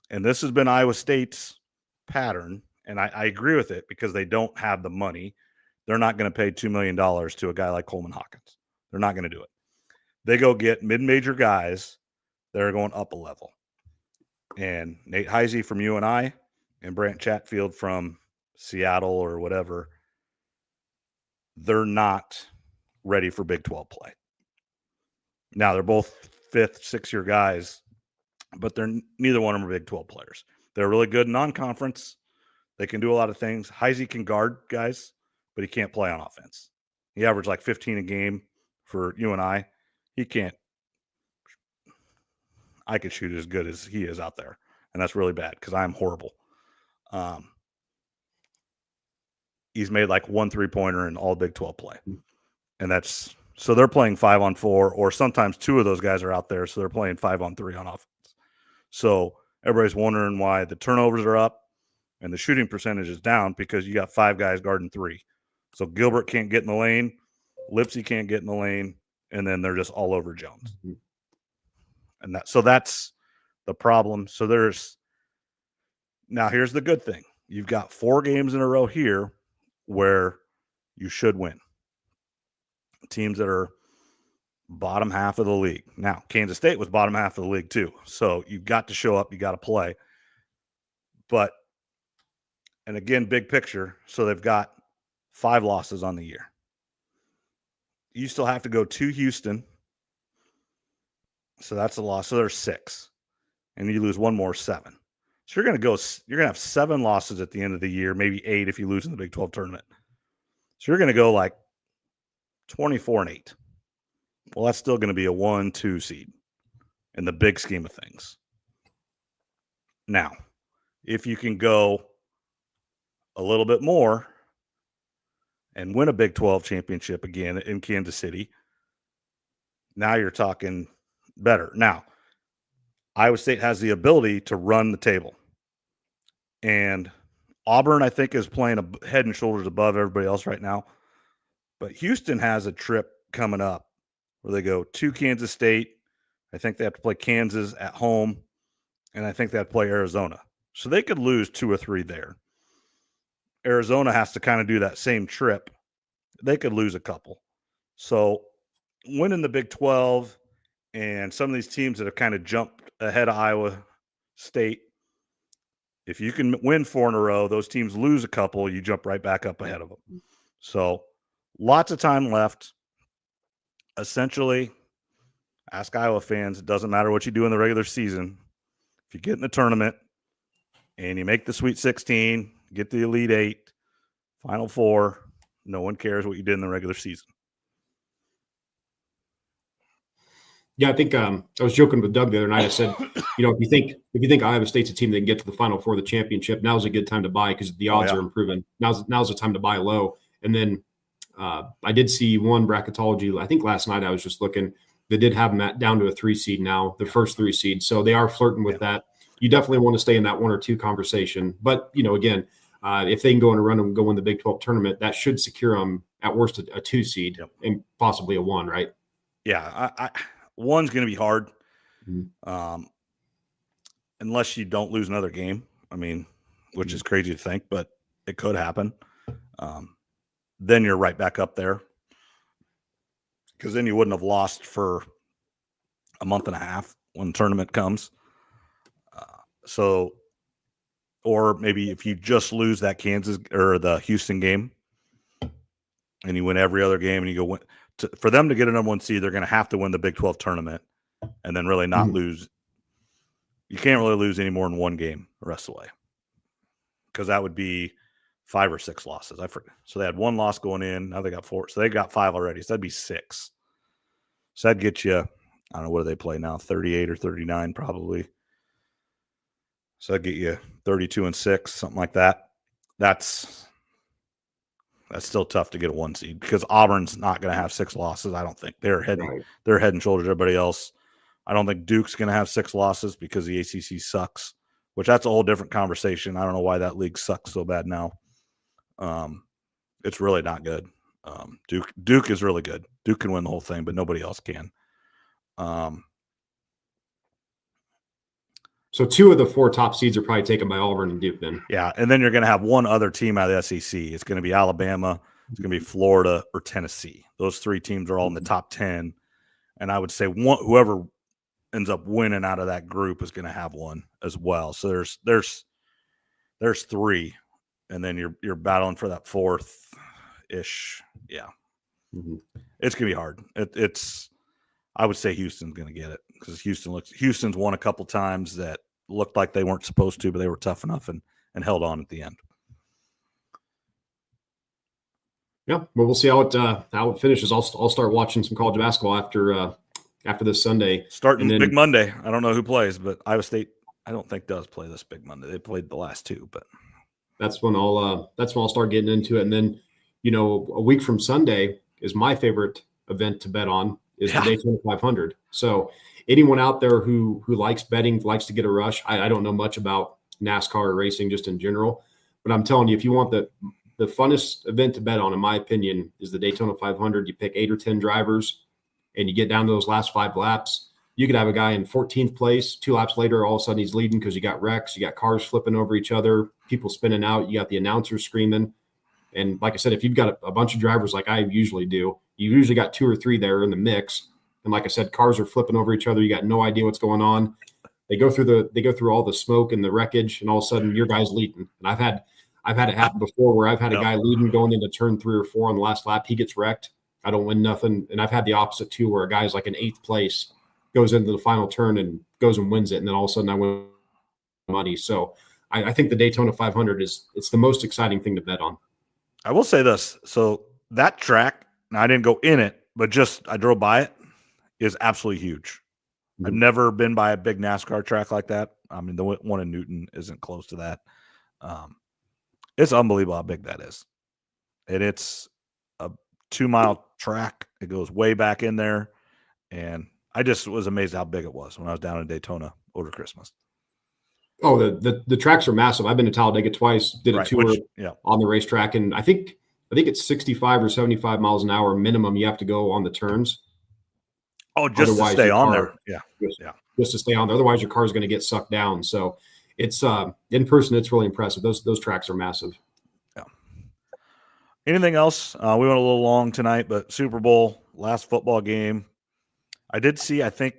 and this has been Iowa State's pattern, and I agree with it because they don't have the money. They're not going to pay $2 million to a guy like Coleman Hawkins. They're not going to do it. They go get mid-major guys that are going up a level. And Nate Heisey from UNI and Brant Chatfield from Seattle or whatever, they're not ready for Big 12 play. Now, they're both 5th, 6th-year guys, but neither one of them are Big 12 players. They're really good in non-conference. They can do a lot of things. Heisey can guard guys, but he can't play on offense. He averaged like 15 a game for UNI. He can't. I could shoot as good as he is out there, and that's really bad because I'm horrible. He's made like 1 3-pointer in all Big 12 play, and that's so they're playing 5-on-4, or sometimes 2 of those guys are out there, so they're playing 5-on-3 on offense. So everybody's wondering why the turnovers are up and the shooting percentage is down because you got 5 guys guarding 3. So Gilbert can't get in the lane, Lipsy can't get in the lane, and then they're just all over Jones. And that's the problem. So here's the good thing. You've got 4 games in a row here where you should win. Teams that are bottom half of the league. Now, Kansas State was bottom half of the league too. So you've got to show up, you got to play. But, and again, big picture. So they've got 5 losses on the year. You still have to go to Houston. So that's a loss. So there's 6. And you lose 1 more, 7. So you're going to have 7 losses at the end of the year, maybe 8 if you lose in the Big 12 tournament. So you're going to go like 24-8. Well, that's still going to be a 1-2 seed in the big scheme of things. Now, if you can go a little bit more and win a Big 12 championship again in Kansas City, now you're talking better. Now, Iowa State has the ability to run the table. And Auburn, I think, is playing a head and shoulders above everybody else right now. But Houston has a trip coming up where they go to Kansas State. I think they have to play Kansas at home. And I think they have to play Arizona. So they could lose 2 or 3 there. Arizona has to kind of do that same trip. They could lose a couple. So winning the Big 12 and some of these teams that have kind of jumped ahead of Iowa State, if you can win 4 in a row, those teams lose a couple, you jump right back up ahead of them. So lots of time left. Essentially, ask Iowa fans, it doesn't matter what you do in the regular season. If you get in the tournament and you make the Sweet 16, get the Elite 8, Final Four, no one cares what you did in the regular season. Yeah, I think I was joking with Doug the other night. I said, if you think Iowa State's a team that can get to the Final Four of the championship, now's a good time to buy because the odds are improving. Now's the time to buy low. And then I did see one bracketology. I think last night I was just looking. They did have them down to a 3 seed now, the first 3 seed. So they are flirting with that. You definitely want to stay in that 1 or 2 conversation. But again, if they can go on a run and go win the Big 12 tournament, that should secure them at worst a 2 seed and possibly a 1, right? Yeah, one's going to be hard, unless you don't lose another game. I mean, which is crazy to think, but it could happen. Then you're right back up there because then you wouldn't have lost for a month and a half when the tournament comes. Or maybe if you just lose that Kansas or the Houston game and you win every other game and you go for them to get a number 1 seed, they're going to have to win the Big 12 tournament and then really not lose. You can't really lose any more than 1 game the rest of the way because that would be 5 or 6 losses. I forget. So they had 1 loss going in. Now they got 4. So they got 5 already. So that'd be 6. So that'd get you, I don't know, what do they play now? 38 or 39 probably. So that'd get you 32-6, something like that. That's still tough to get a 1 seed because Auburn's not going to have 6 losses. I don't think they're head and shoulders everybody else. I don't think Duke's going to have 6 losses because the ACC sucks, which that's a whole different conversation. I don't know why that league sucks so bad now. It's really not good. Duke is really good. Duke can win the whole thing, but nobody else can. So 2 of the 4 top seeds are probably taken by Auburn and Duke then. Yeah, and then you're going to have 1 other team out of the SEC. It's going to be Alabama, it's going to be Florida, or Tennessee. Those 3 teams are all in the top 10. And I would say whoever ends up winning out of that group is going to have 1 as well. So there's 3, and then you're battling for that 4th-ish. Yeah, It's going to be hard. I would say Houston's going to get it because Houston's won a couple times that looked like they weren't supposed to, but they were tough enough and held on at the end. Yeah, well, we'll see how it finishes. I'll start watching some college basketball after this Sunday. Starting Big Monday. I don't know who plays, but Iowa State I don't think does play this Big Monday. They played the last 2, but that's when I'll start getting into it. And then a week from Sunday is my favorite event to bet on. Is the Daytona 500. So anyone out there who likes betting, likes to get a rush, I don't know much about NASCAR or racing just in general, but I'm telling you, if you want the funnest event to bet on, in my opinion, is the Daytona 500. You pick 8 or 10 drivers and you get down to those last 5 laps. You could have a guy in 14th place, 2 laps later, all of a sudden he's leading because you got wrecks, you got cars flipping over each other, people spinning out, you got the announcers screaming. And like I said, if you've got a bunch of drivers like I usually do, you usually got 2 or 3 there in the mix. And like I said, cars are flipping over each other. You got no idea what's going on. They go through all the smoke and the wreckage, and all of a sudden your guy's leading. And I've had it happen before where I've had a guy leading going into turn 3 or 4 on the last lap. He gets wrecked. I don't win nothing. And I've had the opposite too, where a guy's like in 8th place, goes into the final turn and goes and wins it. And then all of a sudden I win money. So I think the Daytona 500 it's the most exciting thing to bet on. I will say this. So that track, now I didn't go in it, but just I drove by it, is absolutely huge. I've never been by a big NASCAR track like that. I mean, the one in Newton isn't close to that. It's unbelievable how big that is. And it's a 2-mile track. It goes way back in there. And I just was amazed how big it was when I was down in Daytona over Christmas. Oh, the tracks are massive. I've been to Talladega twice, did a tour on the racetrack, and I think it's 65 or 75 miles an hour minimum you have to go on the turns. Oh, just Otherwise, to stay on there. Yeah. Just to stay on there. Otherwise, your car is going to get sucked down. So it's in person, it's really impressive. Those tracks are massive. Yeah. Anything else? We went a little long tonight, but Super Bowl, last football game. I did see, I think,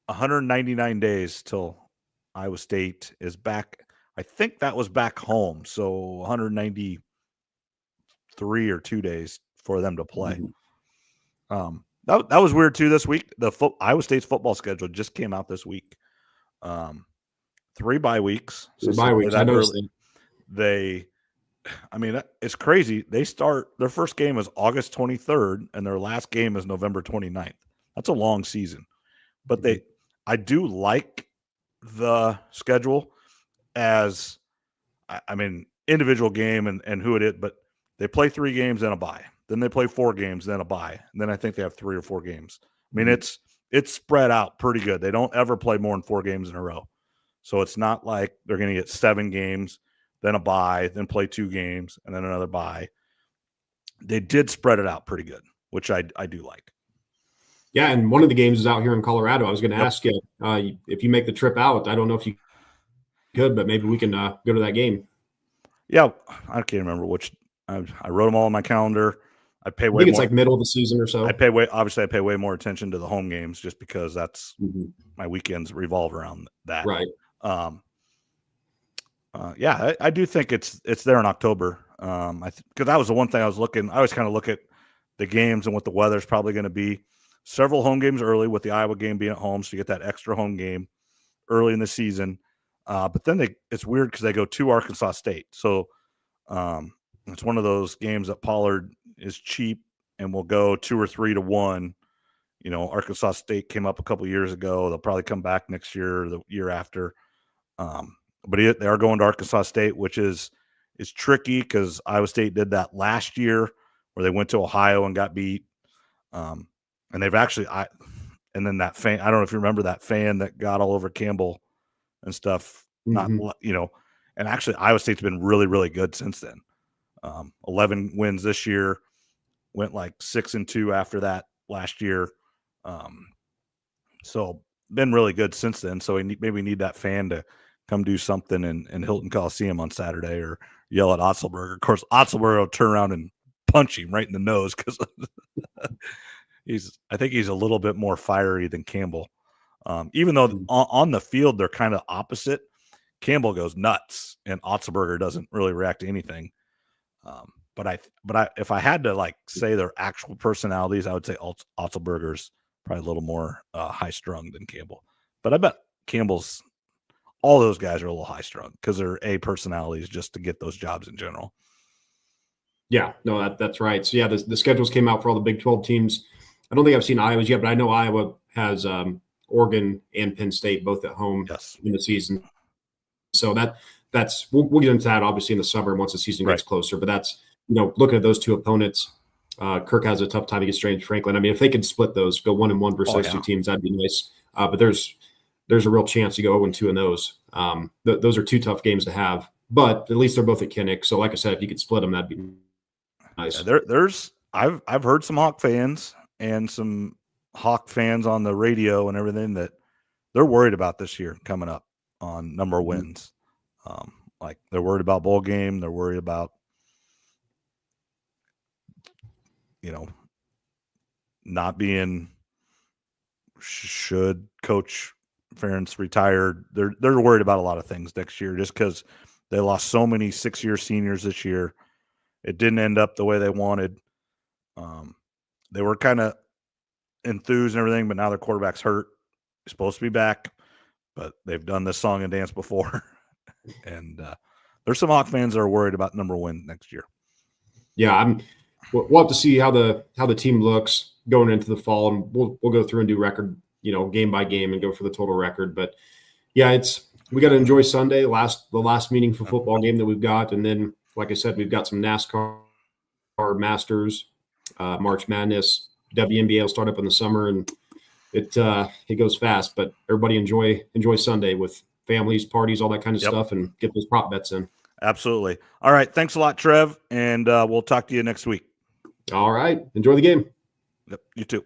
199 days till Iowa State is back. I think that was back home. So 193 or 2 days for them to play. That was weird too this week. Iowa State's football schedule just came out this week. 3 bye weeks. So bye weeks. I noticed that. It's crazy. They start, their first game is August 23rd and their last game is November 29th. That's a long season. But I do like the schedule as, individual game and who it is, but they play 3 games and a bye. Then they play 4 games, then a bye. And then I think they have 3 or 4 games. It's spread out pretty good. They don't ever play more than 4 games in a row. So it's not like they're going to get 7 games, then a bye, then play 2 games, and then another bye. They did spread it out pretty good, which I do like. Yeah, and one of the games is out here in Colorado. I was going to ask you if you make the trip out. I don't know if you could, but maybe we can go to that game. Yeah, I can't remember which. I wrote them all on my calendar. I pay way I think it's more, like middle of the season or so. I pay way more attention to the home games just because that's my weekends revolve around that. Right. I do think it's there in October. Because that was the one thing I was looking. I always kind of look at the games and what the weather's probably going to be. Several home games early, with the Iowa game being at home, so you get that extra home game early in the season. But then it's weird because they go to Arkansas State, so it's one of those games that Pollard is cheap and will go 2 or 3 to 1. Arkansas State came up a couple years ago. They'll probably come back next year or the year after. But they are going to Arkansas State, which is tricky because Iowa State did that last year where they went to Ohio and got beat. And they've actually, and then that fan, I don't know if you remember that fan that got all over Campbell and stuff. And actually Iowa State's been really, really good since then. 11 wins this year, went like 6-2 after that last year. So been really good since then. So maybe need that fan to come do something in Hilton Coliseum on Saturday or yell at Otzelberger. Of course, Otzelberger will turn around and punch him right in the nose because I think he's a little bit more fiery than Campbell. Even though on the field they're kind of opposite, Campbell goes nuts and Otzelberger doesn't really react to anything. But if I had to say their actual personalities, I would say Otzelberger's probably a little more high strung than Campbell. But I bet Campbell's, all those guys are a little high strung because they're personalities just to get those jobs in general. Yeah, no, that's right. So yeah, the schedules came out for all the Big 12 teams. I don't think I've seen Iowa's yet, but I know Iowa has Oregon and Penn State both at home in the season. So that's we'll get into that obviously in the summer once the season gets closer. But that's, looking at those two opponents, Kirk has a tough time against James Franklin. I mean, if they could split those, go 1-1 versus those two teams, that'd be nice. But there's a real chance you go 0-2 in those. Those are 2 tough games to have, but at least they're both at Kinnick. So like I said, if you could split them, that'd be nice. Yeah, I've heard some Hawk fans and some Hawk fans on the radio and everything that they're worried about this year coming up on number of wins. They're worried about bowl game. They're worried about, not being, should Coach Ferentz retire. They're worried about a lot of things next year just because they lost so many 6-year seniors this year. It didn't end up the way they wanted. They were kind of enthused and everything, but now their quarterback's hurt. He's supposed to be back, but they've done this song and dance before. And there's some Hawk fans that are worried about number 1 next year. Yeah, we'll have to see how the team looks going into the fall, and we'll go through and do record, game by game and go for the total record. But yeah, we got to enjoy Sunday, the last meaningful football game that we've got, and then like I said, we've got some NASCAR, Masters, March Madness, WNBA will start up in the summer, and it goes fast. But everybody enjoy Sunday with families, parties, all that kind of stuff, and get those prop bets in. Absolutely. All right. Thanks a lot, Trev. And we'll talk to you next week. All right. Enjoy the game. Yep. You too.